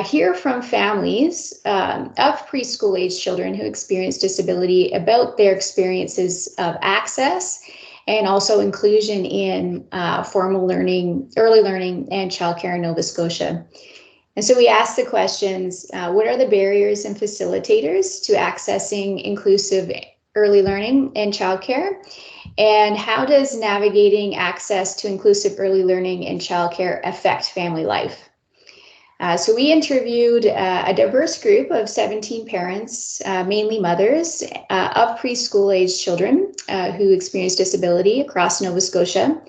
S7: hear from families of preschool age children who experience disability about their experiences of access and also inclusion in formal learning, early learning, and childcare in Nova Scotia. And so we asked the questions, what are the barriers and facilitators to accessing inclusive early learning and childcare? And how does navigating access to inclusive early learning and childcare affect family life? So we interviewed a diverse group of 17 parents, mainly mothers, of preschool-age children who experience disability across Nova Scotia,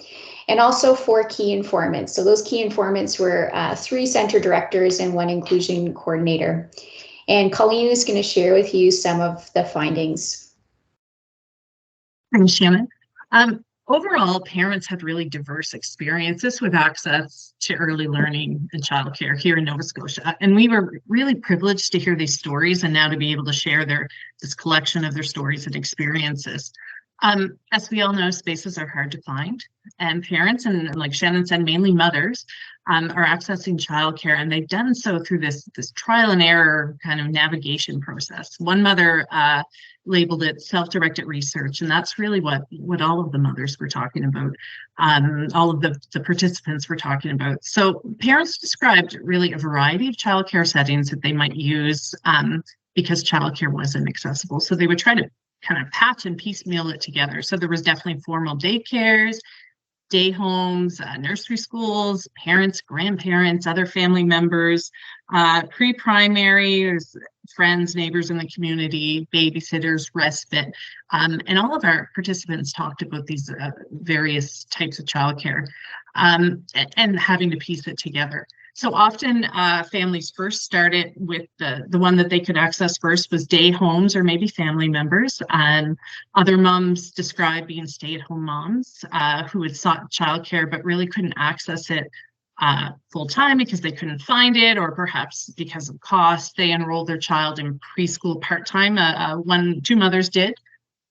S7: and also 4 key informants. So those key informants were 3 center directors and 1 inclusion coordinator. And Colleen is going to share with you some of the findings.
S8: Thanks, Shannon. Overall, parents had really diverse experiences with access to early learning and childcare here in Nova Scotia. And we were really privileged to hear these stories and now to be able to share this collection of their stories and experiences. As we all know, spaces are hard to find, and parents, and like Shannon said, mainly mothers, are accessing childcare, and they've done so through this trial and error kind of navigation process. One mother labeled it self-directed research, and that's really what all of the mothers were talking about, all of the participants were talking about. So parents described really a variety of childcare settings that they might use because childcare wasn't accessible. So they would try to kind of patch and piecemeal it together. So there was definitely formal daycares, day homes, nursery schools, parents, grandparents, other family members, pre-primary, friends, neighbors in the community, babysitters, respite, and all of our participants talked about these various types of childcare and having to piece it together. So often families first started with the one that they could access first was day homes or maybe family members. Other moms described being stay-at-home moms who had sought childcare but really couldn't access it full-time because they couldn't find it, or perhaps because of cost. They enrolled their child in preschool part-time. 2 mothers did.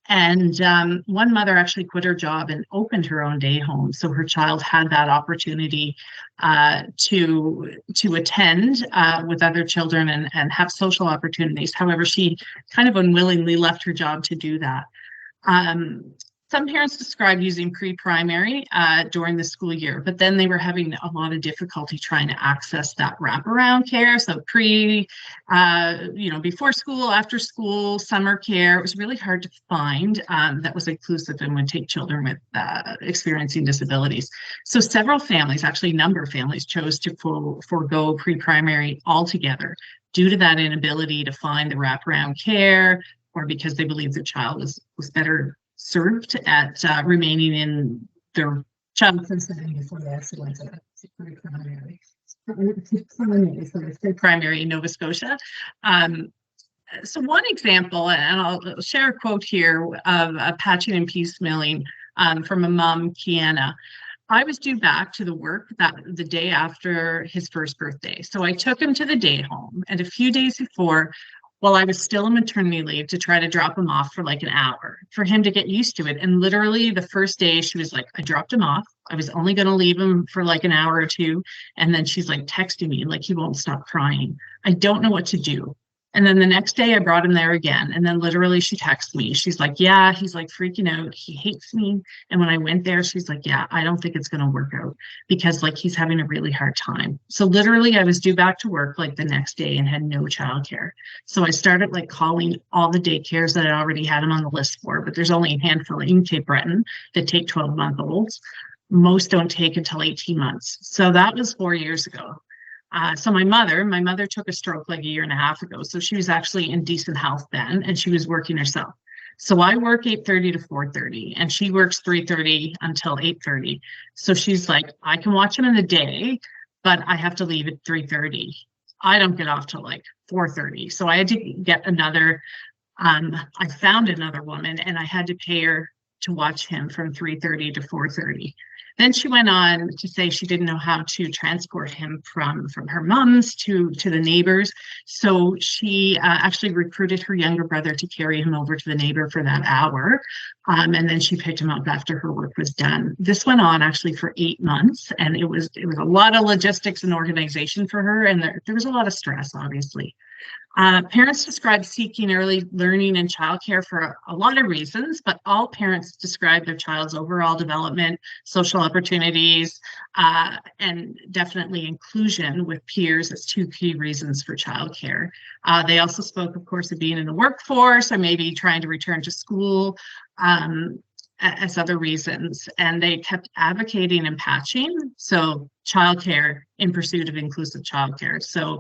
S8: And one mother actually quit her job and opened her own day home. So her child had that opportunity to attend with other children and have social opportunities. However, she kind of unwillingly left her job to do that. Some parents described using pre-primary during the school year, but then they were having a lot of difficulty trying to access that wraparound care. So before school, after school, summer care, it was really hard to find that was inclusive and would take children with experiencing disabilities. So several families, actually a number of families, chose to forego pre-primary altogether due to that inability to find the wraparound care, or because they believed the child was better served at remaining in their childhood setting before they actually went to primary in Nova Scotia. So one example, and I'll share a quote here of patching and piecemealing from a mom, Kiana. I was due back to the work the day after his first birthday. So I took him to the day home, and a few days before, while I was still on maternity leave, to try to drop him off for like an hour for him to get used to it. And literally the first day she was like, I dropped him off. I was only going to leave him for like an hour or two. And then she's like texting me, like, he won't stop crying. I don't know what to do. And then the next day I brought him there again. And then literally she texted me. She's like, yeah, he's like freaking out. He hates me. And when I went there, she's like, yeah, I don't think it's going to work out because like he's having a really hard time. So literally I was due back to work like the next day and had no childcare. So I started like calling all the daycares that I already had him on the list for, but there's only a handful in Cape Breton that take 12-month-olds. Most don't take until 18 months. So that was 4 years ago. So my mother took a stroke like a year and a half ago. So she was actually in decent health then, and she was working herself. So I work 8:30 to 4:30, and she works 3:30 until 8:30. So she's like, I can watch him in the day, but I have to leave at 3:30. I don't get off till like 4:30. So I had to get another, I found another woman, and I had to pay her to watch him from 3:30 to 4:30. Then she went on to say she didn't know how to transport him from her mom's to the neighbors. So she actually recruited her younger brother to carry him over to the neighbor for that hour. And then she picked him up after her work was done. This went on actually for 8 months, and it was a lot of logistics and organization for her. And there was a lot of stress, obviously. Parents describe seeking early learning and childcare for a lot of reasons, but all parents describe their child's overall development, social opportunities, and definitely inclusion with peers as 2 key reasons for childcare. They also spoke, of course, of being in the workforce or maybe trying to return to school as other reasons. And they kept advocating and patching, so childcare in pursuit of inclusive childcare. So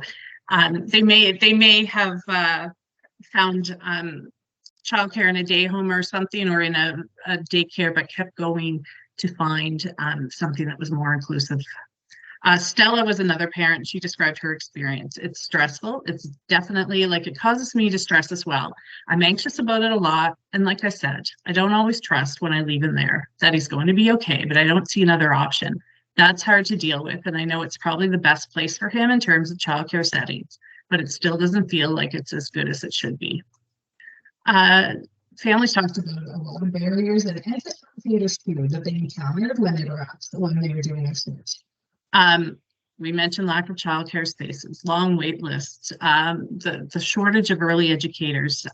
S8: they may have found childcare in a day home or something, or in a daycare, but kept going to find something that was more inclusive. Stella was another parent. She described her experience. It's stressful. It's definitely like, it causes me to stress as well. I'm anxious about it a lot. And like I said, I don't always trust when I leave him there that he's going to be okay, but I don't see another option. That's hard to deal with, and I know it's probably the best place for him in terms of childcare settings, but it still doesn't feel like it's as good as it should be. Families talked about a lot of barriers and educators too that they encountered when they were doing their search. We mentioned lack of childcare spaces, long wait lists. The shortage of early educators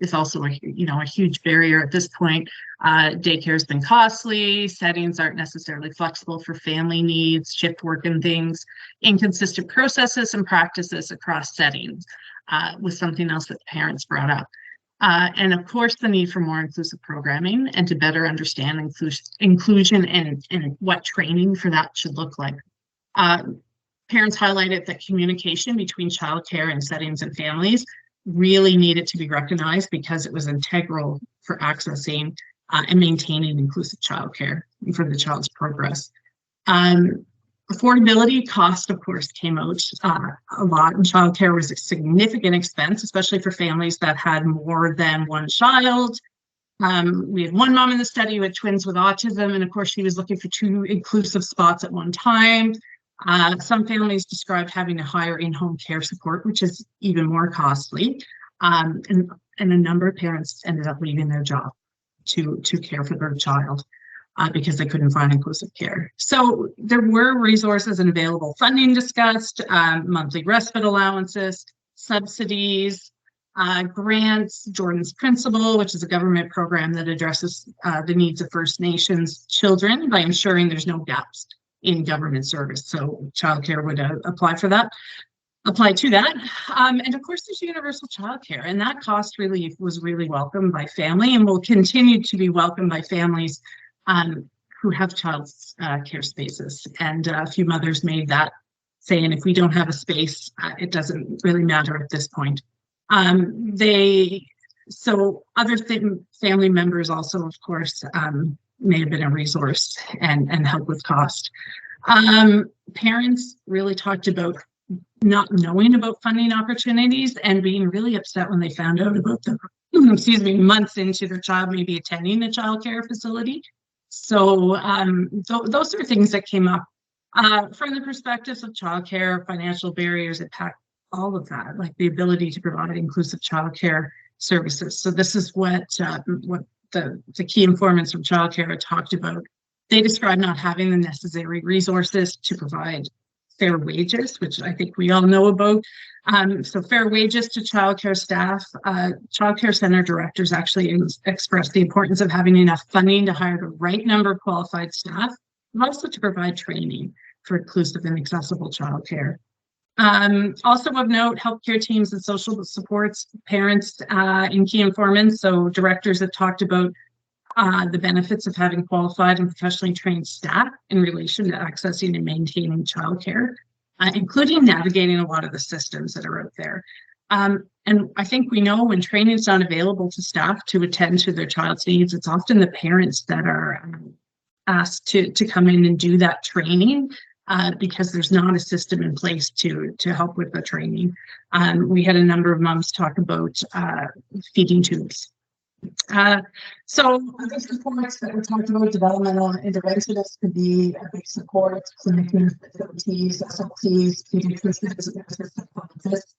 S8: is also a huge barrier at this point. Daycare has been costly. Settings aren't necessarily flexible for family needs, shift work and things. Inconsistent processes and practices across settings was something else that parents brought up. And of course, the need for more inclusive programming and to better understand inclusion and what training for that should look like. Parents highlighted that communication between childcare and settings and families really needed to be recognized because it was integral for accessing and maintaining inclusive childcare for the child's progress. Affordability cost, of course, came out a lot, and childcare was a significant expense, especially for families that had more than one child. We had one mom in the study who had twins with autism, and of course, she was looking for 2 inclusive spots at one time. Some families described having to hire in-home care support, which is even more costly. And a number of parents ended up leaving their job to care for their child because they couldn't find inclusive care. So there were resources and available funding discussed, monthly respite allowances, subsidies, grants, Jordan's Principle, which is a government program that addresses the needs of First Nations children by ensuring there's no gaps in government service. So childcare would apply to that. And of course, there's universal childcare, and that cost really was really welcomed by family and will continue to be welcomed by families who have child care spaces. And a few mothers made that saying, if we don't have a space, it doesn't really matter at this point. So other family members also, of course, may have been a resource and help with cost. Parents really talked about not knowing about funding opportunities and being really upset when they found out about them, months into their child maybe attending a childcare facility. So those are things that came up from the perspectives of childcare. Financial barriers impact all of that, like the ability to provide inclusive childcare services. So this is what the key informants from childcare talked about. They described not having the necessary resources to provide fair wages, which I think we all know about. So fair wages to childcare staff. Childcare center directors actually expressed the importance of having enough funding to hire the right number of qualified staff, and also to provide training for inclusive and accessible childcare. Also of note, healthcare teams and social supports, parents in key informants. So directors have talked about the benefits of having qualified and professionally trained staff in relation to accessing and maintaining childcare, including navigating a lot of the systems that are out there. And I think we know when training is not available to staff to attend to their child's needs, it's often the parents that are asked to come in and do that training because there's not a system in place to help with the training. We had a number of moms talk about feeding tubes. So other supports that we're talking about, developmental interventionists could be a big support, clinicians, facilities, SLPs, pediatricians, assistant pharmacists.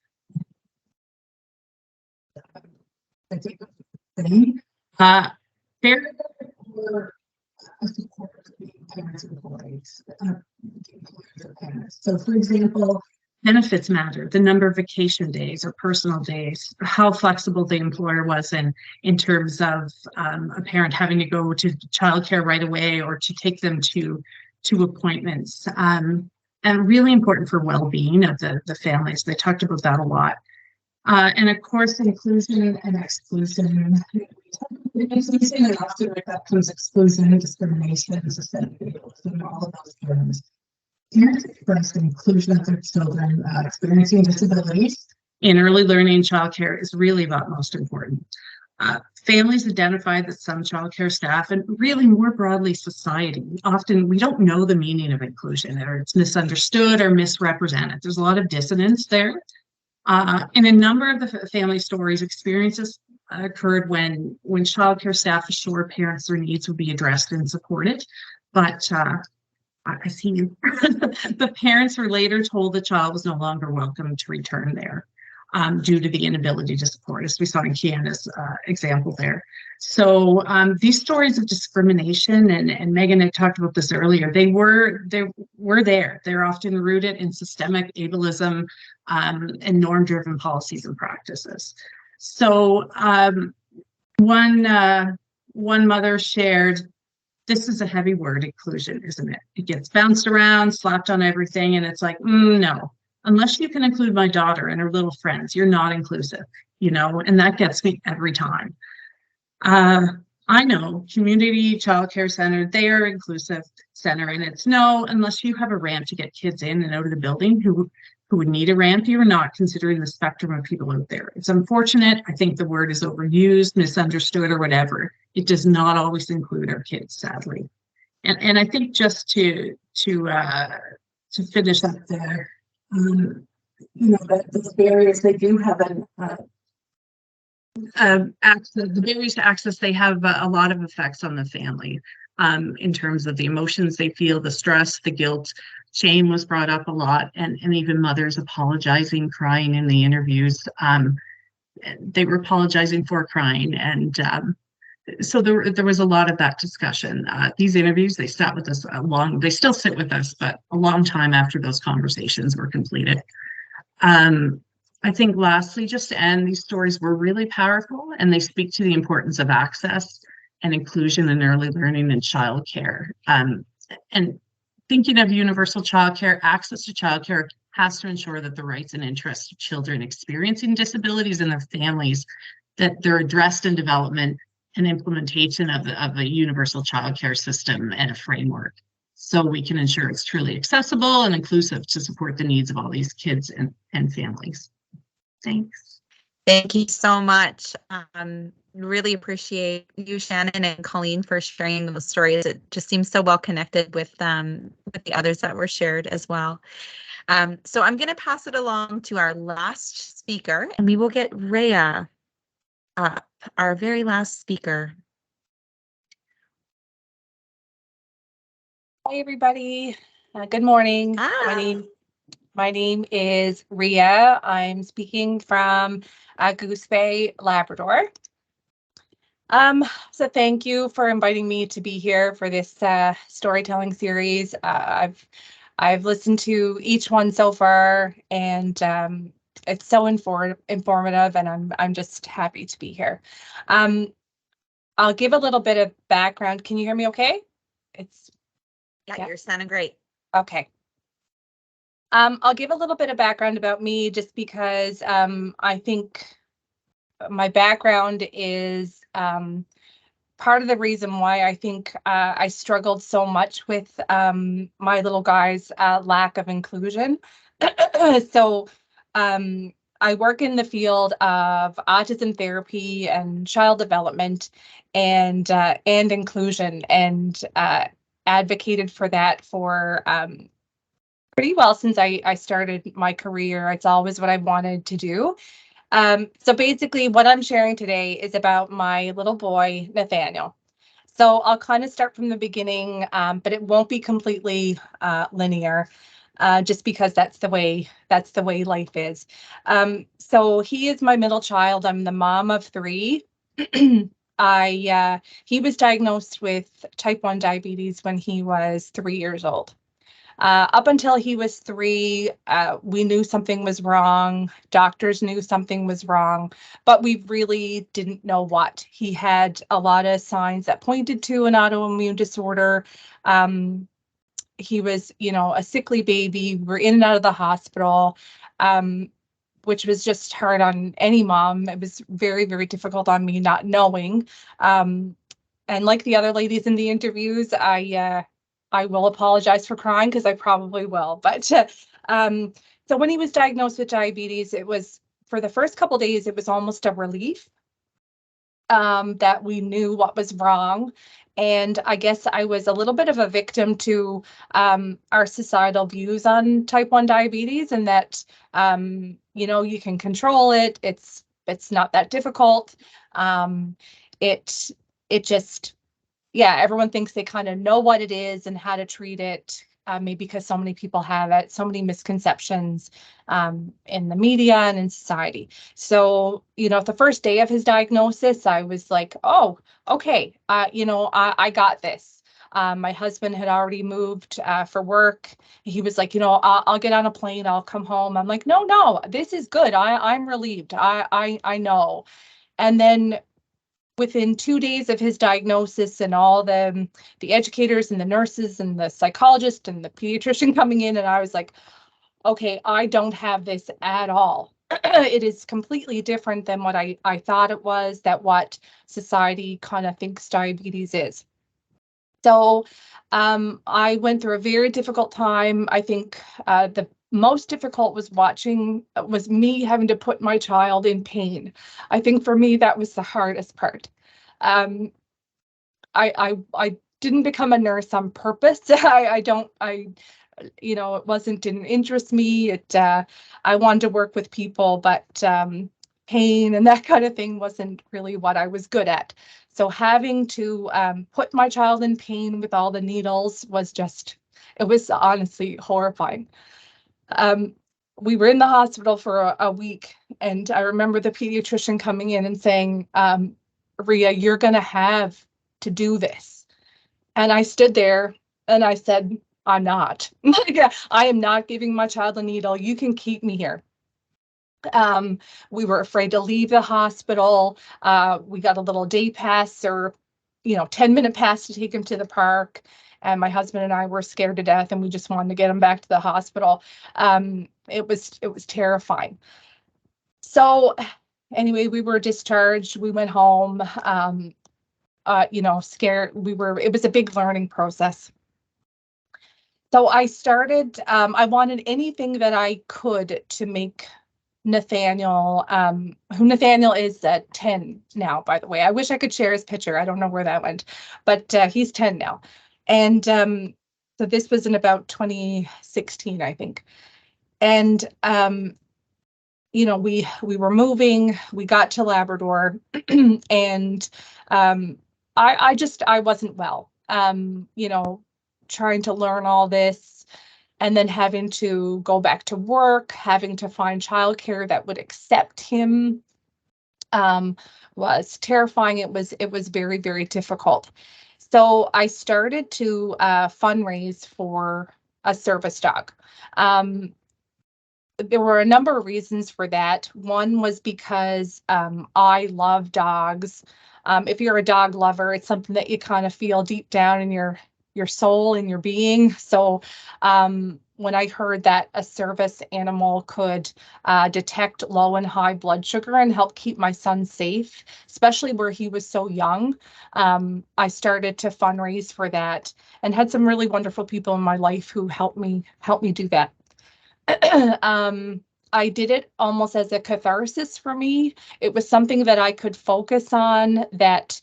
S8: I think that's the thing. There were a support to parents and employees, parents. So for example, benefits matter, the number of vacation days or personal days, how flexible the employer was in terms of a parent having to go to childcare right away or to take them to appointments. And really important for well-being of the families. They talked about that a lot. And of course, inclusion and exclusion. Inclusion and often that comes exclusion, discrimination, sustainability, all of those terms. Parents express the inclusion of their children experiencing disabilities in early learning childcare is really about most important. Families identify that some childcare staff, and really more broadly society, often we don't know the meaning of inclusion, or it's misunderstood or misrepresented. There's a lot of dissonance there. In a number of the family stories, experiences occurred when childcare staff assured parents their needs would be addressed and supported, but I see you. The parents were later told the child was no longer welcome to return there due to the inability to support, as we saw in Kiana's example there. So these stories of discrimination, and Megan had talked about this earlier, they were there. They're often rooted in systemic ableism and norm-driven policies and practices. So one mother shared, this is a heavy word, inclusion, isn't it? It gets bounced around, slapped on everything, and it's like, no, unless you can include my daughter and her little friends, you're not inclusive, and that gets me every time. I know, community childcare center, they are inclusive center, and it's no, unless you have a ramp to get kids in and out of the building who would need a ramp, you're not considering the spectrum of people out there. It's unfortunate. I think the word is overused, misunderstood, or whatever. It does not always include our kids, sadly. And I think just to finish up there, those barriers, they do have the barriers to access, they have a lot of effects on the family in terms of the emotions they feel, the stress, the guilt. Shame was brought up a lot, and even mothers apologizing, crying in the interviews. They were apologizing for crying, and so there was a lot of that discussion. These interviews, they sat with us they still sit with us, but a long time after those conversations were completed. I think lastly, just to end, these stories were really powerful and they speak to the importance of access and inclusion in early learning and childcare. And thinking of universal childcare, access to childcare has to ensure that the rights and interests of children experiencing disabilities and their families, that they're addressed in development and implementation of a universal childcare system and a framework, so we can ensure it's truly accessible and inclusive to support the needs of all these kids and families. Thanks.
S2: Thank you so much. Really appreciate you, Shannon and Colleen, for sharing those stories. It just seems so well connected with the others that were shared as well. So I'm going to pass it along to our last speaker, and we will get Rhea up, our very last speaker.
S9: Hi, everybody. Good morning. My name is Rhea. I'm speaking from Goose Bay, Labrador. So thank you for inviting me to be here for this storytelling series. I've listened to each one so far, and it's so informative, and I'm just happy to be here. I'll give a little bit of background. Can you hear me okay?
S2: Yeah, you're sounding great.
S9: Okay. I'll give a little bit of background about me, just because I think my background is part of the reason why I think I struggled so much with my little guy's lack of inclusion. So I work in the field of autism therapy and child development and inclusion, and advocated for that for pretty well since I started my career. It's always what I wanted to do. So basically what I'm sharing today is about my little boy, Nathaniel. So I'll kind of start from the beginning, but it won't be completely linear, just because that's the way life is. So he is my middle child. I'm the mom of 3. He was diagnosed with type 1 diabetes when he was 3 years old. Up until he was 3, we knew something was wrong. Doctors knew something was wrong, but we really didn't know what. He had a lot of signs that pointed to an autoimmune disorder. He was, a sickly baby. We're in and out of the hospital, which was just hard on any mom. It was very, very difficult on me not knowing. And like the other ladies in the interviews, I will apologize for crying, because I probably will. But so when he was diagnosed with diabetes, it was, for the first couple of days, it was almost a relief that we knew what was wrong. And I guess I was a little bit of a victim to our societal views on type 1 diabetes, and that, you can control it. It's not that difficult. It just, everyone thinks they kind of know what it is and how to treat it, maybe because so many people have it, so many misconceptions in the media and in society. So, the first day of his diagnosis, I was like, oh, okay, I got this. My husband had already moved for work. He was like, I'll get on a plane, I'll come home. I'm like, no, this is good. I'm relieved. I know. And then within 2 days of his diagnosis, and all the educators and the nurses and the psychologist and the pediatrician coming in, and I was like, okay, I don't have this at all. It is completely different than what I thought it was, that what society kind of thinks diabetes is. So I went through a very difficult time. I think the most difficult was me having to put my child in pain. I think for me, that was the hardest part. I didn't become a nurse on purpose. It didn't interest me. I wanted to work with people, but pain and that kind of thing wasn't really what I was good at. So having to put my child in pain with all the needles it was honestly horrifying. We were in the hospital for a week, and I remember the pediatrician coming in and saying, Rhea, you're going to have to do this. And I stood there and I said, I'm not. I am not giving my child a needle. You can keep me here. We were afraid to leave the hospital. We got a little day pass or, 10-minute pass to take him to the park. And my husband and I were scared to death, and we just wanted to get him back to the hospital. It was terrifying. So anyway, we were discharged. We went home, scared. It was a big learning process. So I started, I wanted anything that I could to make Nathaniel, who Nathaniel is at 10 now, by the way. I wish I could share his picture. I don't know where that went, but he's 10 now. And so this was in about 2016, I think. And, we were moving, we got to Labrador, and I wasn't well, trying to learn all this, and then having to go back to work, having to find childcare that would accept him, was terrifying. It was very, very difficult. So I started to fundraise for a service dog. There were a number of reasons for that. One was because I love dogs. If you're a dog lover, it's something that you kind of feel deep down in your soul and your being. So when I heard that a service animal could detect low and high blood sugar and help keep my son safe, especially where he was so young, I started to fundraise for that and had some really wonderful people in my life who helped me do that. I did it almost as a catharsis for me. It was something that I could focus on that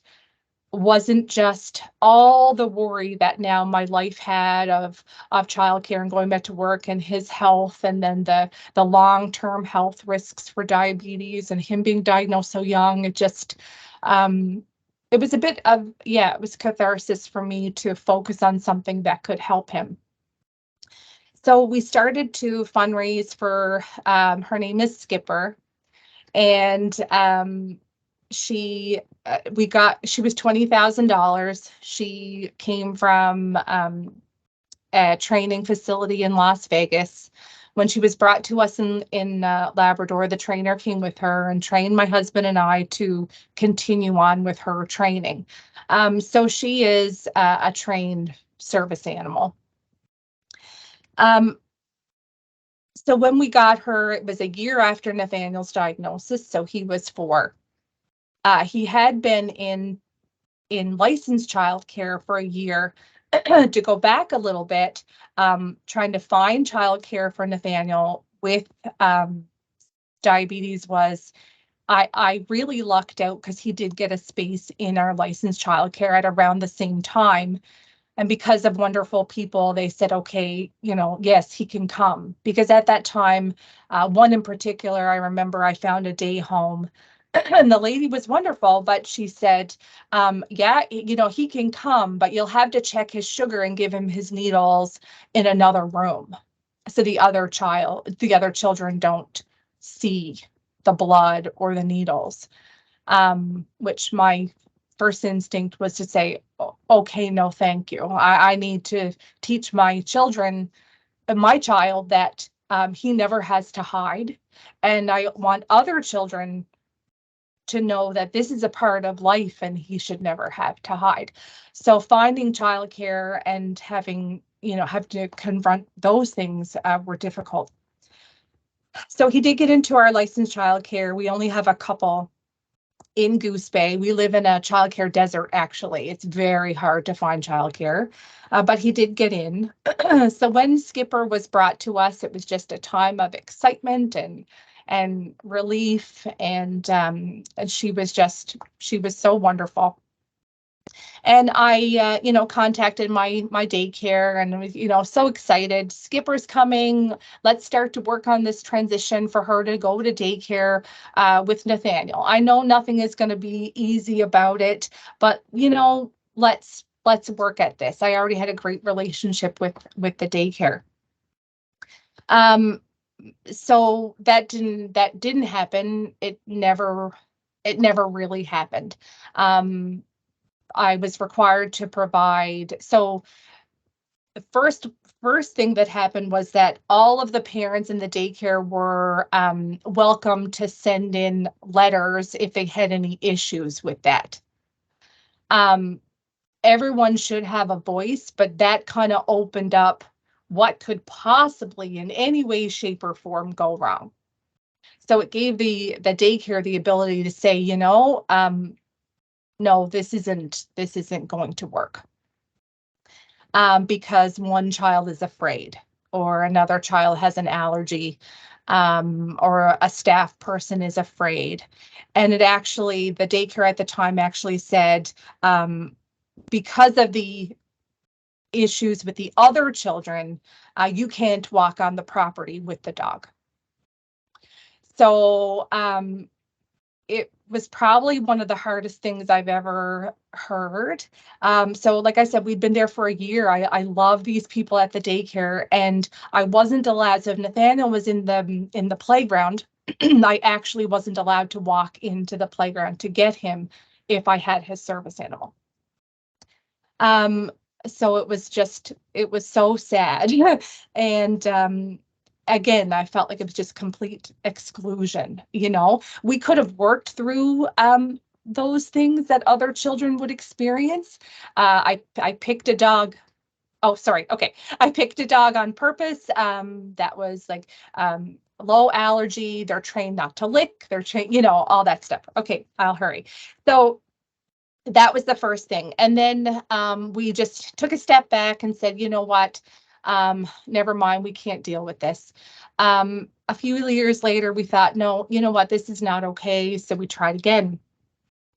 S9: wasn't just all the worry that now my life had of childcare and going back to work and his health, and then the long-term health risks for diabetes and him being diagnosed so young. It just it was a bit of, it was catharsis for me to focus on something that could help him. So we started to fundraise for, her name is Skipper, and she was $20,000. She came from a training facility in Las Vegas. When she was brought to us in Labrador, the trainer came with her and trained my husband and I to continue on with her training. So she is a trained service animal. So when we got her, it was a year after Nathaniel's diagnosis, so he was 4. He had been in licensed childcare for a year. To go back a little bit, trying to find childcare for Nathaniel with diabetes was, I really lucked out because he did get a space in our licensed childcare at around the same time. And because of wonderful people, they said, okay, yes, he can come. Because at that time, one in particular, I remember I found a day home and the lady was wonderful, but she said, he can come, but you'll have to check his sugar and give him his needles in another room. So the other children don't see the blood or the needles, which my first instinct was to say, okay, no, thank you. I need to teach my child that he never has to hide. And I want other children to know that this is a part of life and he should never have to hide. So finding childcare and having, have to confront those things were difficult. So he did get into our licensed childcare. We only have a couple in Goose Bay. We live in a childcare desert, actually. It's very hard to find childcare, but he did get in. So when Skipper was brought to us, it was just a time of excitement and relief, and she was so wonderful. And I, contacted my daycare and was, so excited. Skipper's coming. Let's start to work on this transition for her to go to daycare with Nathaniel. I know nothing is going to be easy about it, but let's work at this. I already had a great relationship with the daycare. So that didn't happen. It never really happened. I was required to provide. So first first thing that happened was that all of the parents in the daycare were welcome to send in letters if they had any issues with that. Everyone should have a voice, but that kind of opened up what could possibly in any way, shape, or form go wrong. So it gave the daycare the ability to say, you know, no, this isn't going to work. Because one child is afraid, or another child has an allergy, or a staff person is afraid. And it actually, the daycare at the time actually said, because of the issues with the other children, you can't walk on the property with the dog. So it was probably one of the hardest things I've ever heard. So like I said, we'd been there for a year. I love these people at the daycare, and I wasn't allowed. So if Nathaniel was in the playground, I actually wasn't allowed to walk into the playground to get him if I had his service animal. So it was so sad. And again, I felt like it was just complete exclusion. You know, we could have worked through those things that other children would experience. I picked a dog. Oh, sorry. Okay. I picked a dog on purpose. That was like low allergy. They're trained not to lick. They're trained, you know, all that stuff. Okay, I'll hurry. So that was the first thing. And then we just took a step back and said, you know what, never mind, we can't deal with this. A few years later, we thought, no, you know what, this is not okay. So we tried again.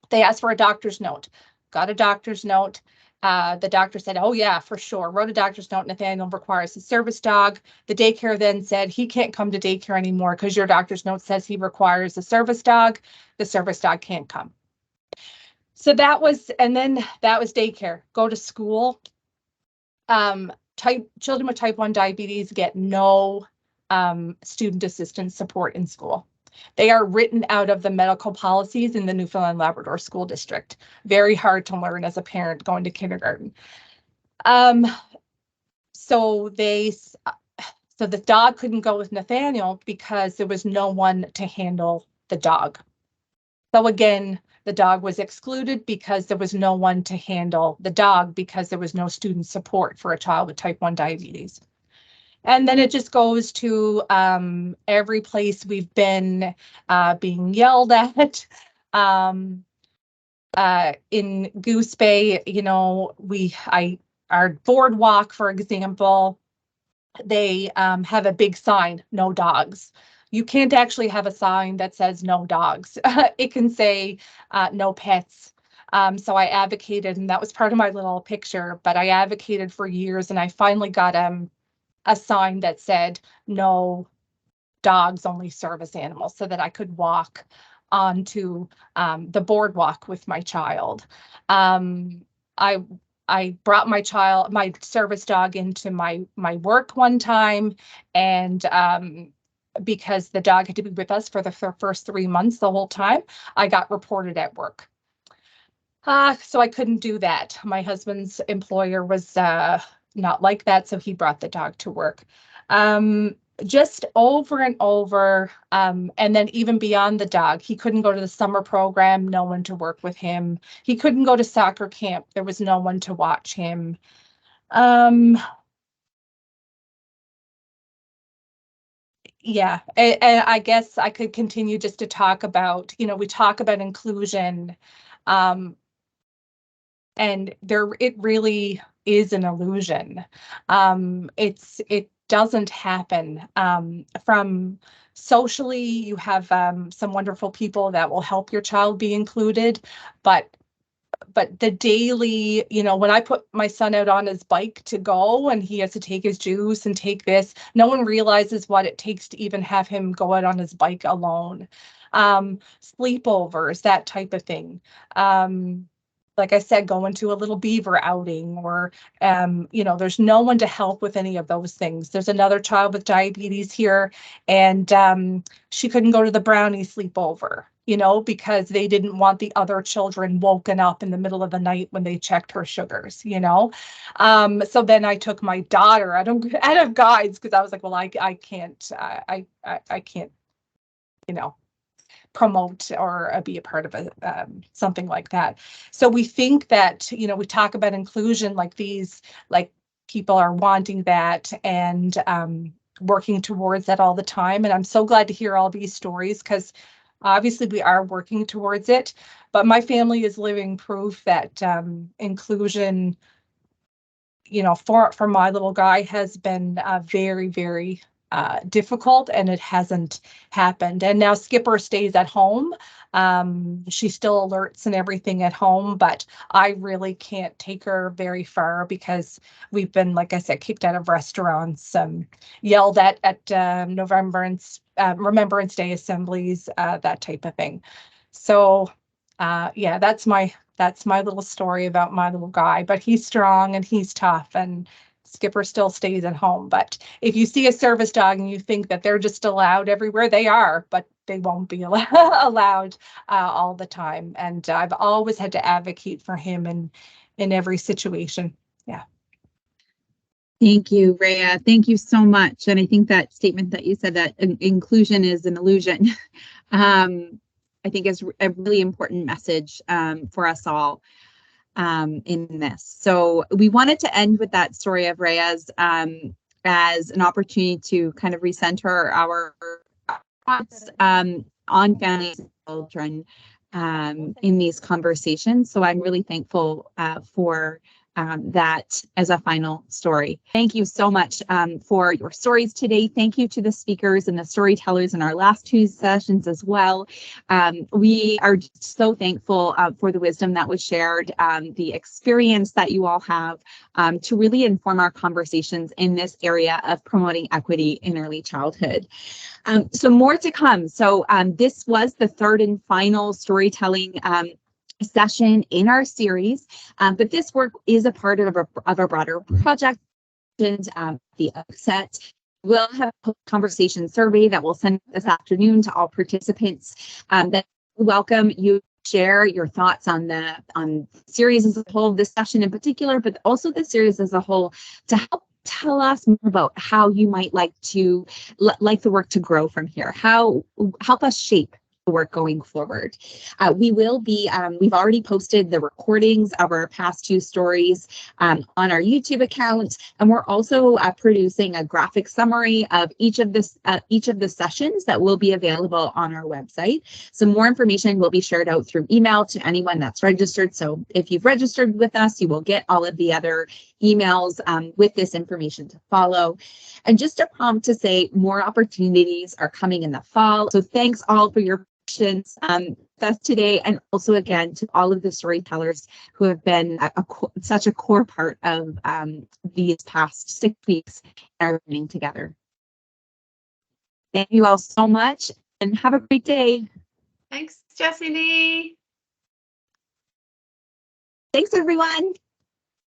S9: They asked for a doctor's note, got a doctor's note. The doctor said, oh yeah, for sure. Wrote a doctor's note. Nathaniel requires a service dog. The daycare then said he can't come to daycare anymore because your doctor's note says he requires a service dog. The service dog can't come. So that was daycare. Go to school. Children with type 1 diabetes get no student assistance support in school. They are written out of the medical policies in the Newfoundland Labrador School District. Very hard to learn as a parent going to kindergarten. So the dog couldn't go with Nathaniel because there was no one to handle the dog. So again, the dog was excluded because there was no one to handle the dog because there was no student support for a child with type 1 diabetes. And then it just goes to every place we've been being yelled at. In Goose Bay, you know, our boardwalk, for example, they have a big sign, no dogs. You can't actually have a sign that says no dogs. It can say no pets. So I advocated, and that was part of my little picture, but I advocated for years, and I finally got a sign that said no dogs, only service animals, so that I could walk onto the boardwalk with my child. I brought my service dog into my work one time, and because the dog had to be with us for the first 3 months, the whole time, I got reported at work. So I couldn't do that. My husband's employer was not like that, so he brought the dog to work. Just over and over, and then even beyond the dog, he couldn't go to the summer program, no one to work with him. He couldn't go to soccer camp, there was no one to watch him. Yeah, and I guess I could continue just to talk about, you know, we talk about inclusion, and it really is an illusion. It doesn't happen. From socially, you have some wonderful people that will help your child be included, but the daily, you know, when I put my son out on his bike to go and he has to take his juice and take this, no one realizes what it takes to even have him go out on his bike alone. Sleepovers, that type of thing. Like I said, going to a little beaver outing, or, you know, there's no one to help with any of those things. There's another child with diabetes here, and she couldn't go to the brownie sleepover because they didn't want the other children woken up in the middle of the night when they checked her sugars, So then I took my daughter out of guides because I was like, well, I can't, I can't, promote or be a part of something like that. So we think that, we talk about inclusion like these, like people are wanting that and working towards that all the time. And I'm so glad to hear all these stories because obviously we are working towards it, but my family is living proof that inclusion, for my little guy has been very, very difficult, and it hasn't happened. And now Skipper stays at home. She still alerts and everything at home, but I really can't take her very far because we've been, like I said, kicked out of restaurants, yelled at Remembrance Day assemblies, that type of thing. So yeah, that's my little story about my little guy, but he's strong and he's tough, and Skipper still stays at home. But if you see a service dog and you think that they're just allowed everywhere, they are, but they won't be allowed all the time. And I've always had to advocate for him in every situation. Yeah.
S2: Thank you, Rhea. Thank you so much. And I think that statement that you said that inclusion is an illusion, I think is a really important message for us all in this. So we wanted to end with that story of Rhea's as an opportunity to kind of recenter our thoughts on families and children in these conversations. So I'm really thankful for that as a final story. Thank you so much for your stories today. Thank you to the speakers and the storytellers in our last two sessions as well. We are so thankful for the wisdom that was shared, the experience that you all have to really inform our conversations in this area of promoting equity in early childhood. So more to come. So this was the third and final storytelling session in our series, but this work is a part of a broader project. The outset, we'll have a conversation survey that we'll send this afternoon to all participants that welcome you share your thoughts on the series as a whole, this session in particular, but also the series as a whole, to help tell us more about how you might like the work to grow from here. Help us shape the work going forward. We will be, we've already posted the recordings of our past two stories on our YouTube account, and we're also producing a graphic summary of each of the sessions that will be available on our website. Some more information will be shared out through email to anyone that's registered. So if you've registered with us, you will get all of the other emails with this information to follow. And just a prompt to say more opportunities are coming in the fall. So thanks all for your questions that's today, and also again to all of the storytellers who have been such a core part of these past 6 weeks in our learning together. Thank you all so much and have a great day.
S6: Thanks, Jessie Lee.
S2: Thanks, everyone.